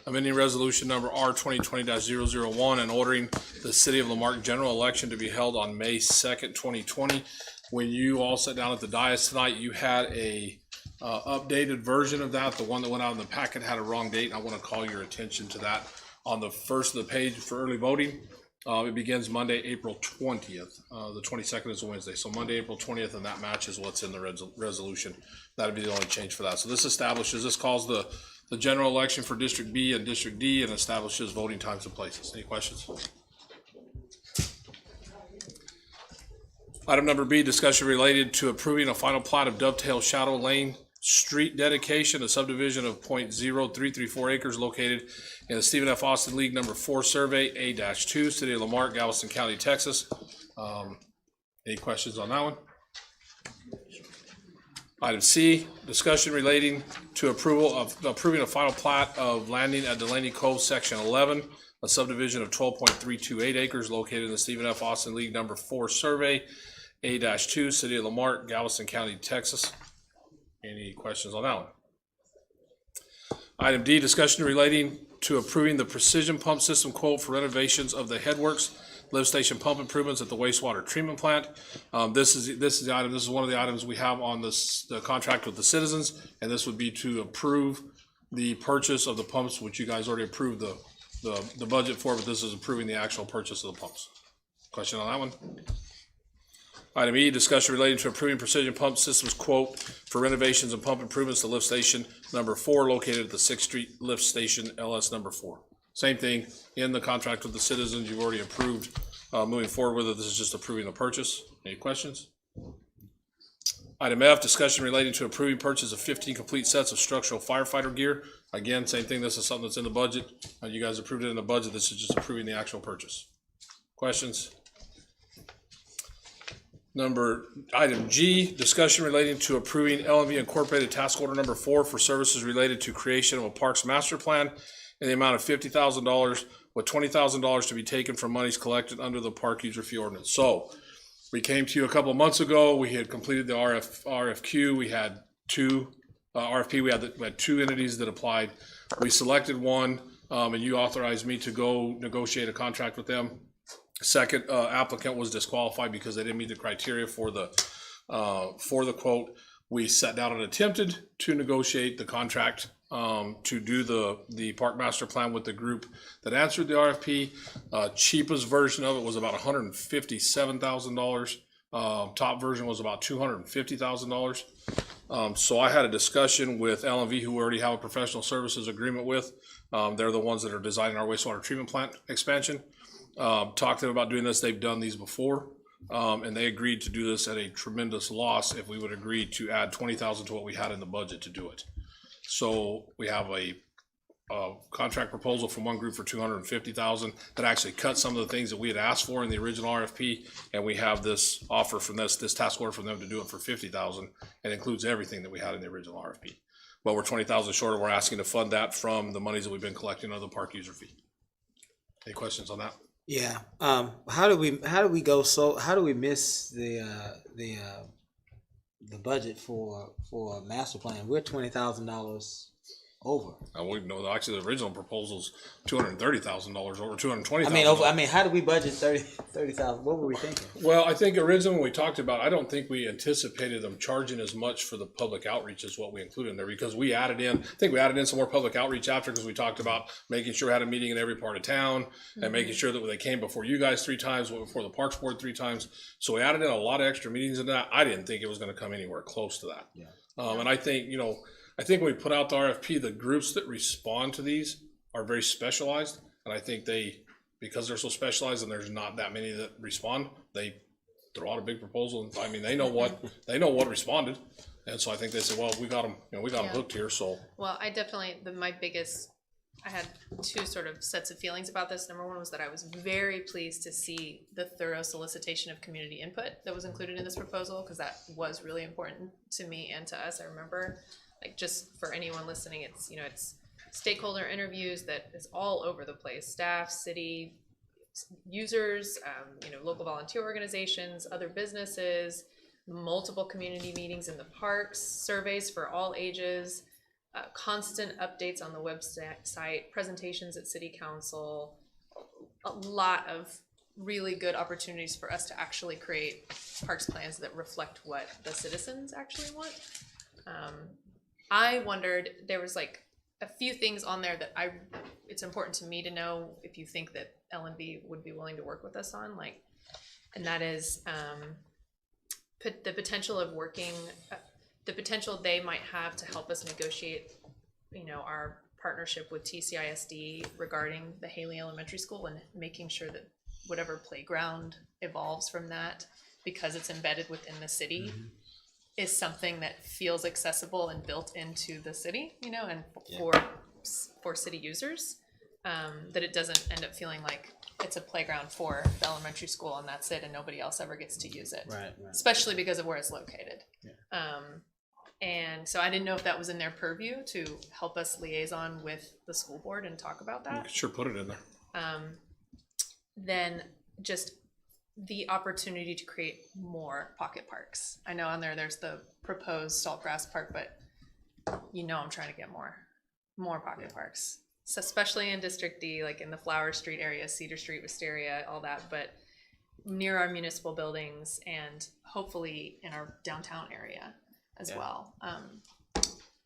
amending resolution number R 2020-001 and ordering the City of Lamarque general election to be held on May 2nd, 2020. When you all sat down at the dais tonight, you had a updated version of that. The one that went out in the packet had a wrong date, and I want to call your attention to that. On the first of the page for early voting, it begins Monday, April 20th. The 22nd is a Wednesday, so Monday, April 20th, and that matches what's in the resolution. That'd be the only change for that. So this calls the general election for District B and District D and establishes voting times and places. Any questions? Item number B, discussion related to approving a final plat of Dovetail Shadow Lane Street dedication, a subdivision of .0334 acres located in the Stephen F. Austin League Number 4 Survey A-2, City of Lamarque, Galveston County, Texas. Any questions on that one? Item C, discussion relating to approving a final plat of landing at Delaney Cove, Section 11, a subdivision of 12.328 acres located in the Stephen F. Austin League Number 4 Survey A-2, City of Lamarque, Galveston County, Texas. Any questions on that one? Item D, discussion relating to approving the precision pump system quote for renovations of the Headworks lift station pump improvements at the wastewater treatment plant. This is the item. This is one of the items we have on the contract with the citizens, and this would be to approve the purchase of the pumps, which you guys already approved the budget for, but this is approving the actual purchase of the pumps. Question on that one? Item E, discussion relating to approving precision pump systems quote for renovations and pump improvements to lift station number 4 located at the 6th Street Lift Station LS number 4. Same thing in the contract with the citizens. You've already approved moving forward with it. This is just approving the purchase. Any questions? Item F, discussion relating to approving purchase of 15 complete sets of structural firefighter gear. Again, same thing. This is something that's in the budget. You guys approved it in the budget. This is just approving the actual purchase. Questions? Item G, discussion relating to approving LMV Incorporated Task Order Number 4 for services related to creation of a Parks Master Plan in the amount of $50,000, with $20,000 to be taken from monies collected under the Park User Fee Ordinance. So we came to you a couple of months ago. We had completed the RFQ. We had two RFP. We had two entities that applied. We selected one, and you authorized me to go negotiate a contract with them. Second applicant was disqualified because they didn't meet the criteria for the quote. We sat down and attempted to negotiate the contract to do the Park Master Plan with the group that answered the RFP. Cheapest version of it was about $157,000. Top version was about $250,000. So I had a discussion with LMV, who we already have a professional services agreement with. They're the ones that are designing our wastewater treatment plant expansion. Talked to them about doing this. They've done these before, and they agreed to do this at a tremendous loss if we would agree to add $20,000 to what we had in the budget to do it. So we have a contract proposal from one group for $250,000 that actually cut some of the things that we had asked for in the original RFP, and we have this offer from this task order from them to do it for $50,000, and includes everything that we had in the original RFP. But we're $20,000 short, and we're asking to fund that from the monies that we've been collecting under the park user fee. Any questions on that? Yeah. How do we miss the budget for a master plan? We're $20,000 over. We know actually the original proposal's $230,000 over $220,000. I mean, how do we budget $30,000? What were we thinking? Well, I think originally when we talked about, I don't think we anticipated them charging as much for the public outreach as what we included in there, because we added in some more public outreach after, because we talked about making sure we had a meeting in every part of town and making sure that they came before you guys 3 times, before the Parks Board 3 times. So we added in a lot of extra meetings in that. I didn't think it was going to come anywhere close to that. Yeah. And I think, when we put out the RFP, the groups that respond to these are very specialized, and I think they because they're so specialized and there's not that many that respond, they throw out a big proposal. And I mean, they know what responded. And so I think they said, well, we got them, we got them hooked here. So. Well, I definitely, I had two sort of sets of feelings about this. Number one was that I was very pleased to see the thorough solicitation of community input that was included in this proposal, because that was really important to me and to us. I remember, like, just for anyone listening, it's, it's stakeholder interviews that is all over the place: staff, city users, local volunteer organizations, other businesses, multiple community meetings in the parks, surveys for all ages, constant updates on the website, presentations at city council, a lot of really good opportunities for us to actually create parks plans that reflect what the citizens actually want. I wondered, there was like a few things on there that it's important to me to know if you think that L&B would be willing to work with us on, and that is the potential of working, the potential they might have to help us negotiate, our partnership with TCISD regarding the Haley Elementary School, and making sure that whatever playground evolves from that, because it's embedded within the city, is something that feels accessible and built into the city, and for city users, that it doesn't end up feeling like it's a playground for the elementary school and that's it, and nobody else ever gets to use it. Right. Especially because of where it's located. Yeah. And so I didn't know if that was in their purview to help us liaison with the school board and talk about that. You could sure put it in there. Then just the opportunity to create more pocket parks. I know on there's the proposed Saltgrass Park, but I'm trying to get more pocket parks. So especially in District D, like in the Flower Street area, Cedar Street, Wisteria, all that, but near our municipal buildings and hopefully in our downtown area as well.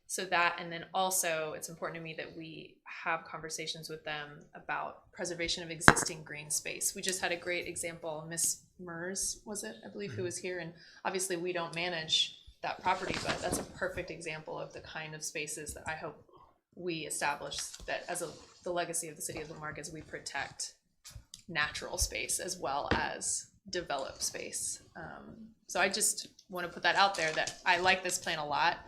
So that, and then also it's important to me that we have conversations with them about preservation of existing green space. We just had a great example, Miss Mers, was it, I believe, who was here, and obviously we don't manage that property, but that's a perfect example of the kind of spaces that I hope we establish, that as the legacy of the city of Marque, as we protect natural space as well as develop space. So I just want to put that out there, that I like this plan a lot,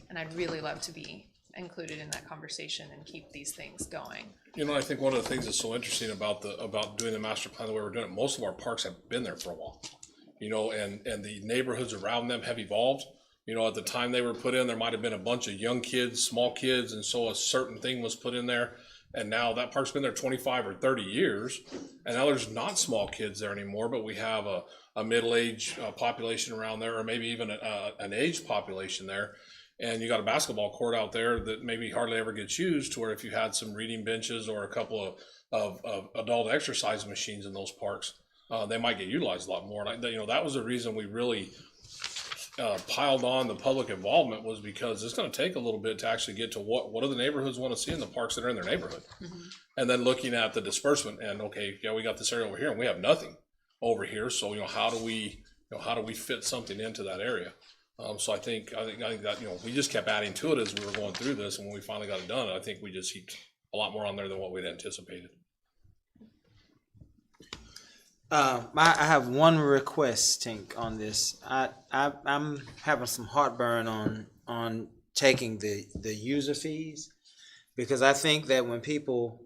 and I'd really love to be included in that conversation and keep these things going. I think one of the things that's so interesting about doing the master plan the way we're doing it, most of our parks have been there for a while, and the neighborhoods around them have evolved. At the time they were put in, there might have been a bunch of young kids, small kids, and so a certain thing was put in there. And now that park's been there 25 or 30 years, and now there's not small kids there anymore, but we have a middle-aged population around there, or maybe even an aged population there. And you got a basketball court out there that maybe hardly ever gets used, to where if you had some reading benches or a couple of adult exercise machines in those parks, they might get utilized a lot more. And that was the reason we really piled on the public involvement, was because it's going to take a little bit to actually get to what do the neighborhoods want to see in the parks that are in their neighborhood. And then looking at the disbursement, and we got this area over here and we have nothing over here, so how do we fit something into that area? So I think that we just kept adding to it as we were going through this, and when we finally got it done, I think we just heaped a lot more on there than what we'd anticipated. I have one request, Tink, on this. I'm having some heartburn on taking the user fees, because I think that when people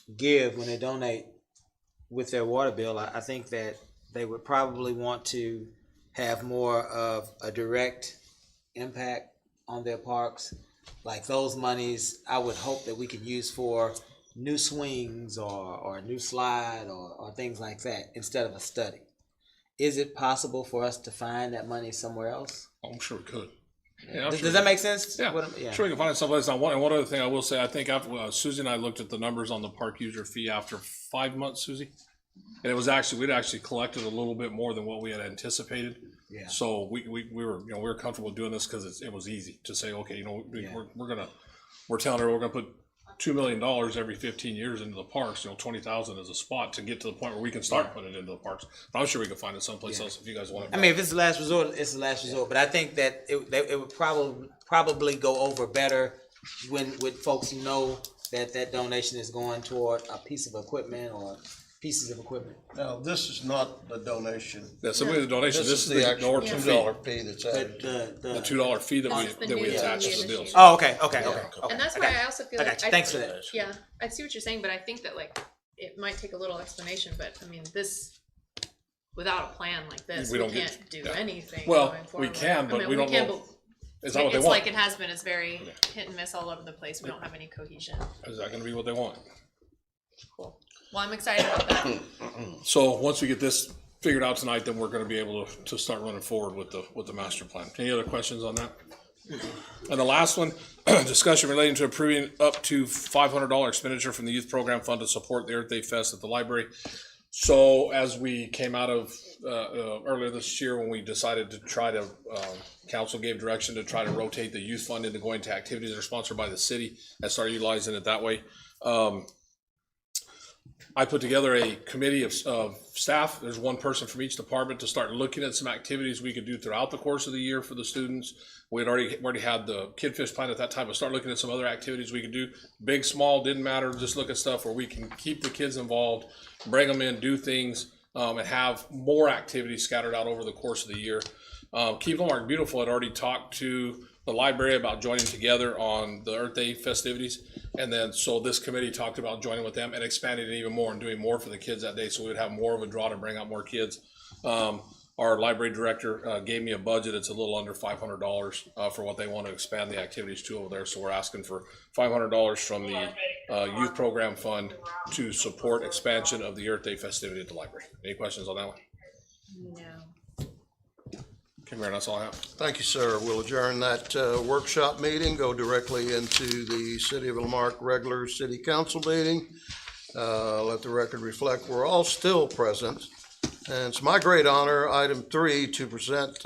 when they donate with their water bill, I think that they would probably want to have more of a direct impact on their parks. Like those monies, I would hope that we could use for new swings or a new slide or things like that, instead of a study. Is it possible for us to find that money somewhere else? I'm sure we could. Yeah, does that make sense? Yeah, sure we can find it someplace. And one other thing I will say, I think after Susie and I looked at the numbers on the park user fee after 5 months, Susie, and we'd actually collected a little bit more than what we had anticipated. Yeah. So we were comfortable doing this because it was easy to say, okay, we're telling her we're gonna put $2 million every 15 years into the parks. 20,000 is a spot to get to the point where we can start putting it into the parks. But I'm sure we can find it someplace else if you guys want it. I mean, if it's the last resort, it's the last resort. But I think that it would probably go over better when folks know that donation is going toward a piece of equipment or pieces of equipment? Now, this is not the donation. Yeah, so the donation, This is the actual Norton fee. $2 fee that's added. The $2 fee This is the that we new attach fee to the bills. initiative. Oh, okay. And that's why I also feel I like got you. Thanks for that. Yeah, I see what you're saying, but I think that like it might take a little explanation. But I mean, this without a plan like this, We we don't get- can't do yeah. anything. Well, going we forward. can, but I mean, we don't can, know. but Is that what they it's want? like it has been. It's very hit and miss all over the place. We don't have any cohesion. Is that gonna be what they want? Cool. Well, I'm excited about that. So once we get this figured out tonight, then we're gonna be able to start running forward with the master plan. Any other questions on that? And the last one, discussion relating to approving up to $500 expenditure from the youth program fund to support the Earth Day Fest at the library. So as we came out of, earlier this year, when we decided to try to, council gave direction to try to rotate the youth fund into going to activities that are sponsored by the city and start utilizing it that way. I put together a committee of staff. There's one person from each department to start looking at some activities we could do throughout the course of the year for the students. We had already had the Kid Fish plan at that time, but start looking at some other activities we could do. Big, small, didn't matter. Just look at stuff where we can keep the kids involved, bring them in, do things, and have more activities scattered out over the course of the year. Keep Marque Beautiful had already talked to the library about joining together on the Earth Day festivities. And then, so this committee talked about joining with them and expanding it even more and doing more for the kids that day. So we would have more of a draw to bring out more kids. Our library director gave me a budget. It's a little under $500 for what they want to expand the activities to over there. So we're asking for $500 from the youth program fund to support expansion of the Earth Day festivity at the library. Any questions on that one? No. Okay, Mayor, that's all I have. Thank you, sir. We'll adjourn that workshop meeting, go directly into the City of Lamarque regular city council meeting. Let the record reflect we're all still present. And it's my great honor, item 3, to present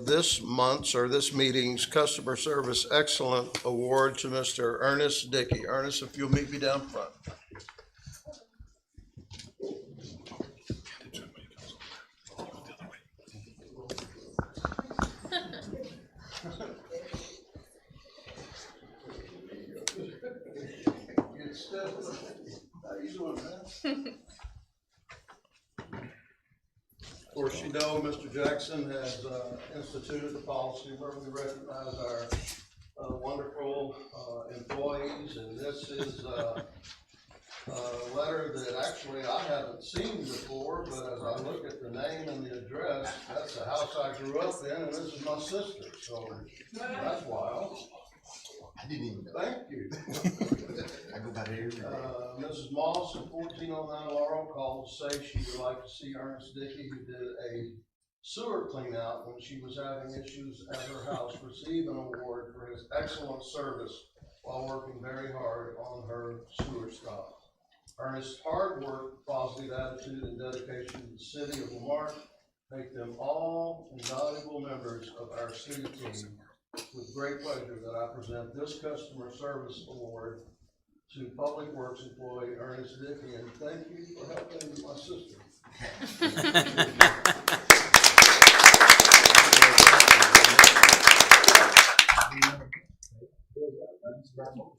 this month's or this meeting's Customer Service Excellent Award to Mr. Ernest Dickey. Ernest, if you'll meet me down front. Of course, you know, Mr. Jackson has instituted a policy where we recognize our wonderful employees, and this is a letter that actually I haven't seen before, but as I look at the name and the address, that's the house I grew up in, and this is my sister, so that's wild. I didn't even know. Thank you. I go by there every day. Mrs. Moss at 1409 Laurel called to say she would like to see Ernest Dickey, who did a sewer clean out when she was having issues at her house, receive an award for his excellent service while working very hard on her sewer stop. Ernest's hard work, positive attitude, and dedication to the city of Lamarque make them all invaluable members of our city team. With great pleasure that I present this Customer Service Award to Public Works employee Ernest Dickey, and thank you for helping my sister. Come on.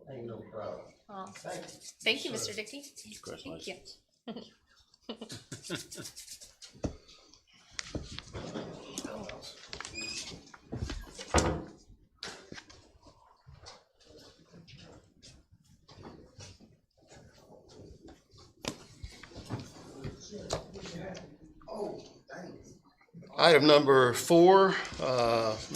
Ain't no problem. Oh, thank you, Mr. Dickey. Thank you. Item number 4,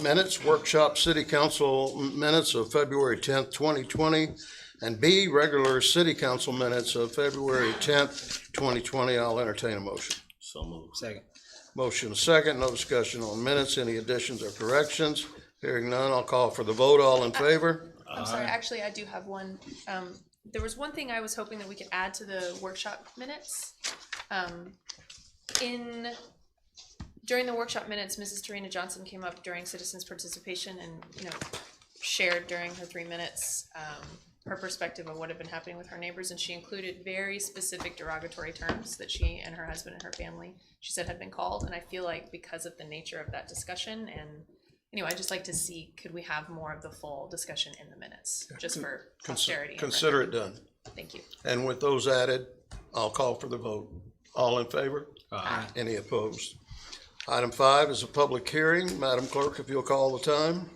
minutes, workshop city council minutes of February 10th, 2020, and B, regular city council minutes of February 10th, 2020. I'll entertain a motion. So moved. Second. Motion second, no discussion on minutes. Any additions or corrections? Hearing none, I'll call for the vote. All in favor? I'm sorry, actually, I do have one. There was one thing I was hoping that we could add to the workshop minutes. During the workshop minutes, Mrs. Tarina Johnson came up during citizens' participation and, shared during her 3 minutes, her perspective of what had been happening with her neighbors, and she included very specific derogatory terms that she and her husband and her family, she said, had been called. And I feel like because of the nature of that discussion, and anyway, I'd just like to see, could we have more of the full discussion in the minutes, just for posterity? and Consider record. it done. Thank you. And with those added, I'll call for the vote. All in favor? Aye. Any opposed? Item 5 is a public hearing. Madam Clerk, if you'll call the time.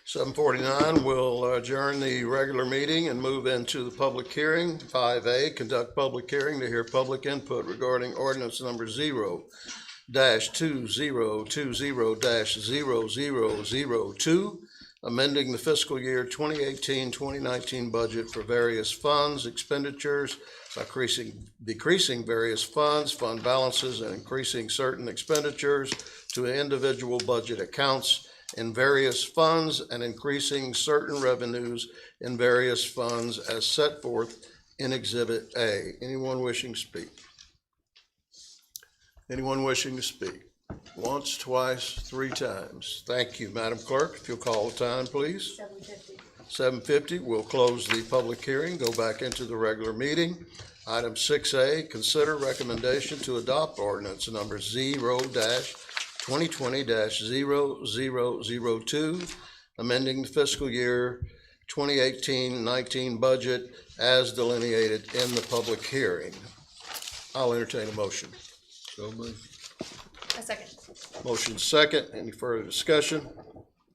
7:49, we'll adjourn the regular meeting and move into the public hearing. 5A, conduct public hearing to hear public input regarding ordinance number 0-2020-0002, amending the fiscal year 2018-2019 budget for various funds, expenditures, by decreasing various funds, fund balances, and increasing certain expenditures to individual budget accounts in various funds, and increasing certain revenues in various funds as set forth in Exhibit A. Anyone wishing to speak? Anyone wishing to speak? Once, twice, 3 times. Thank you, Madam Clerk. If you'll call the time, please. 7:50, we'll close the public hearing, go back into the regular meeting. Item 6A, consider recommendation to adopt ordinance number 0-2020-0002, amending the fiscal year 2018-19 budget as delineated in the public hearing. I'll entertain a motion. So moved. A second. Motion second. Any further discussion?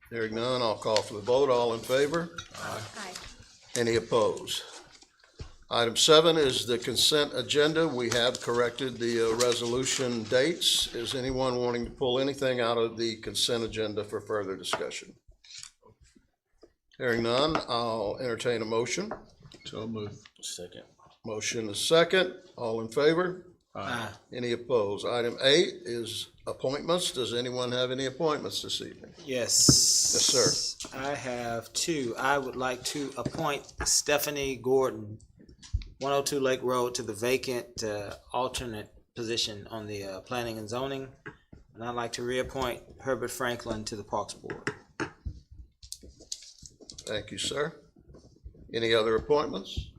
Hearing none, I'll call for the vote. All in favor? Aye. Any opposed? Item 7 is the consent agenda. We have corrected the resolution dates. Is anyone wanting to pull anything out of the consent agenda for further discussion? Hearing none, I'll entertain a motion. So moved. Second. Motion is second. All in favor? Aye. Any opposed? Item 8 is appointments. Does anyone have any appointments this evening? Yes. Yes, sir. I have 2. I would like to appoint Stephanie Gordon, 102 Lake Road, to the vacant alternate position on the Planning and Zoning. And I'd like to reappoint Herbert Franklin to the Parks Board. Thank you, sir. Any other appointments?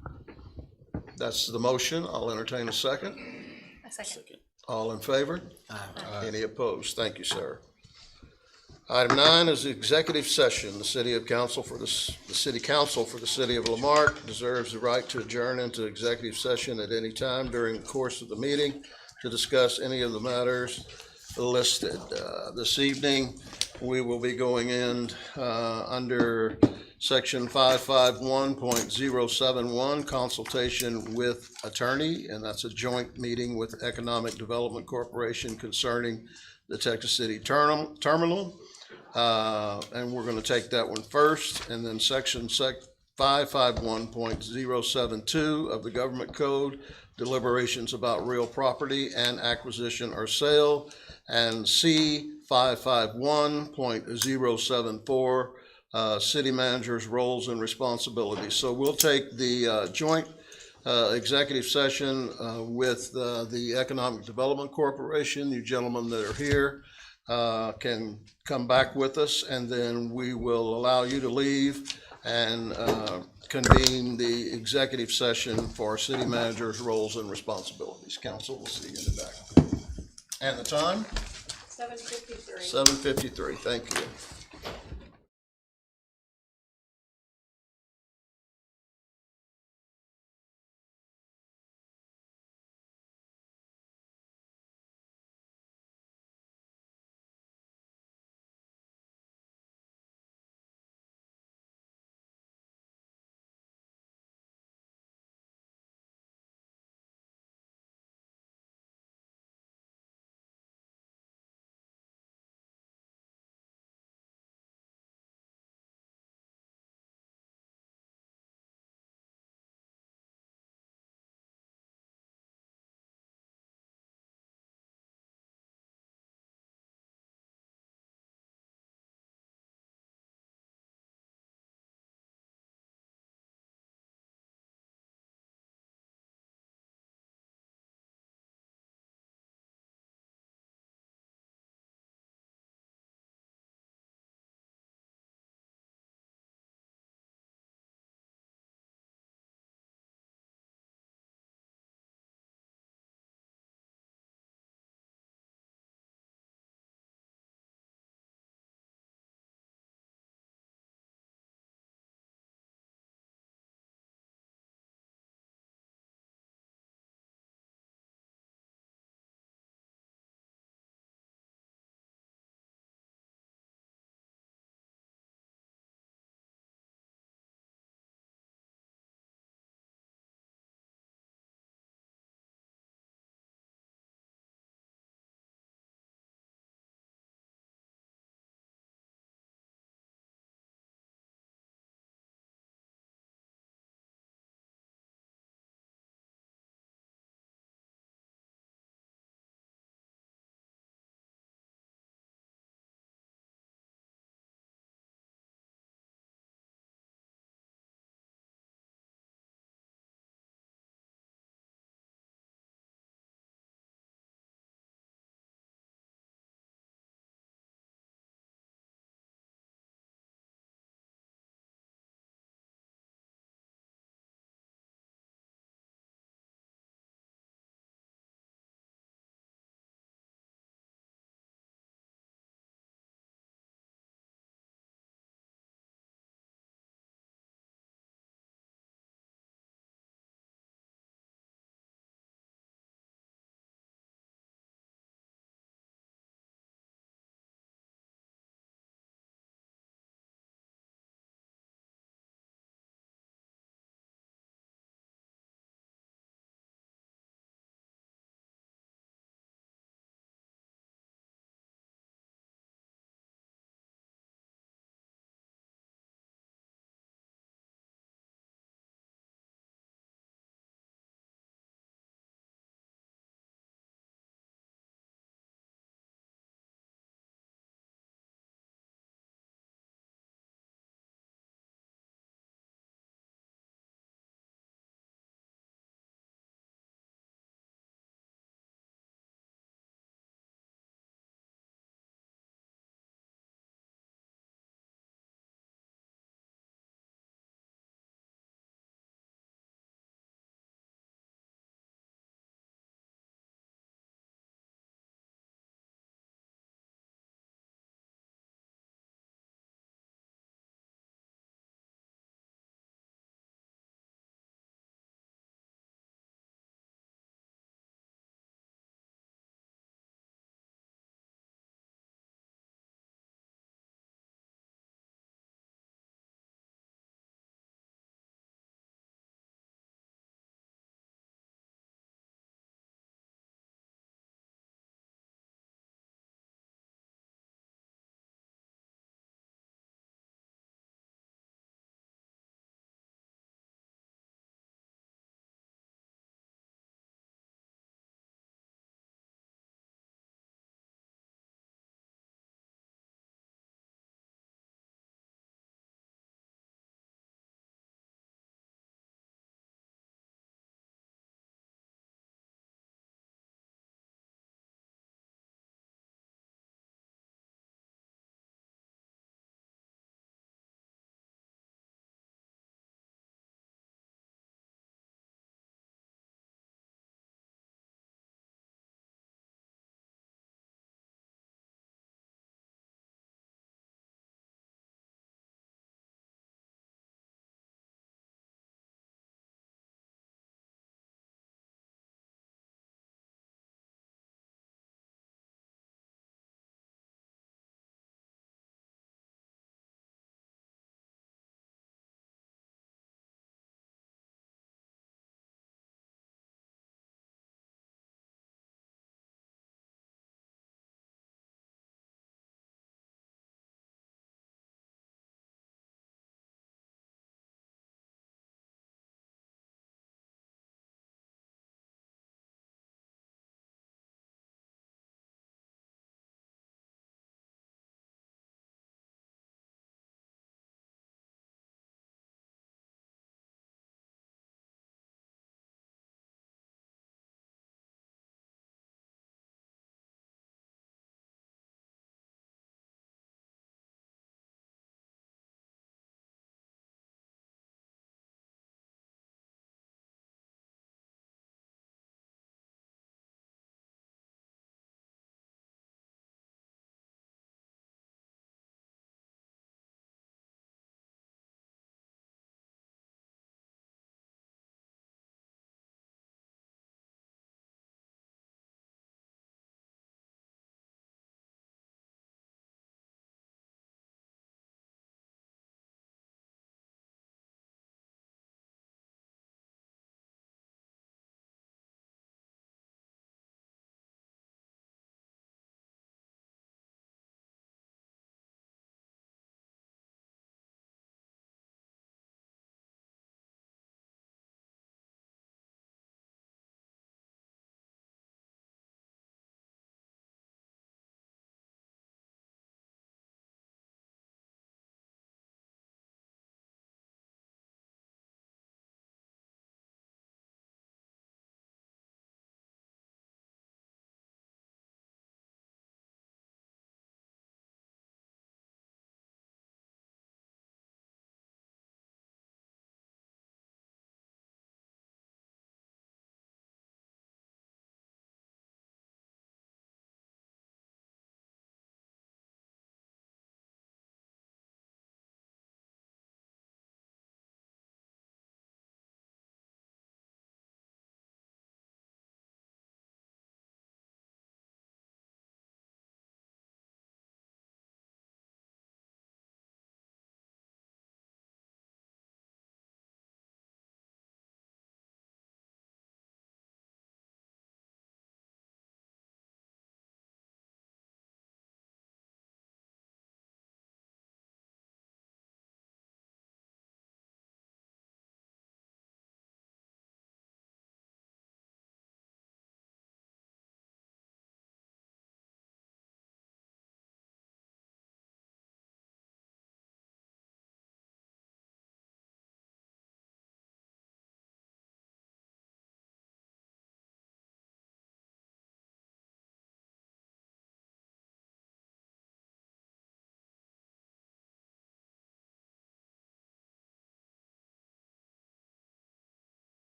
That's the motion. I'll entertain a second. A second. All in favor? Aye. Any opposed? Thank you, sir. Item 9 is the executive session. The city council for the city of Lamarque reserves the right to adjourn into executive session at any time during the course of the meeting to discuss any of the matters listed. This evening, we will be going in under Section 551.071, consultation with attorney, and that's a joint meeting with Economic Development Corporation concerning the Texas City terminal. And we're going to take that one first, and then Section 551.072 of the Government Code, deliberations about real property and acquisition or sale, and C 551.074, city manager's roles and responsibilities. So we'll take the joint executive session with the Economic Development Corporation. You gentlemen that are here can come back with us, and then we will allow you to leave and convene the executive session for city manager's roles and responsibilities. Council, we'll see you in the back. And the time? 7:53. 7:53. Thank you.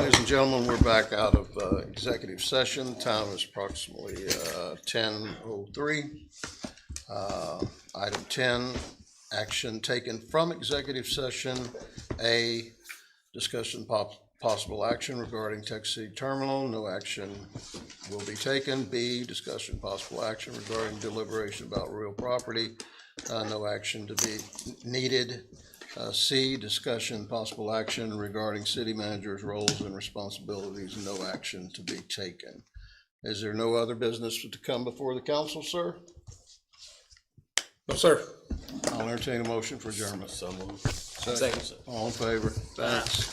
Ladies and gentlemen, we're back out of executive session. Time is approximately 10:03. Item 10, action taken from executive session. A, discussion possible action regarding Texas City Terminal. No action will be taken. B, discussion possible action regarding deliberation about real property. No action to be needed. C, discussion possible action regarding city manager's roles and responsibilities. No action to be taken. Is there no other business to come before the council, sir? No, sir. I'll entertain a motion for adjournment. So moved. Second. All in favor? Thanks.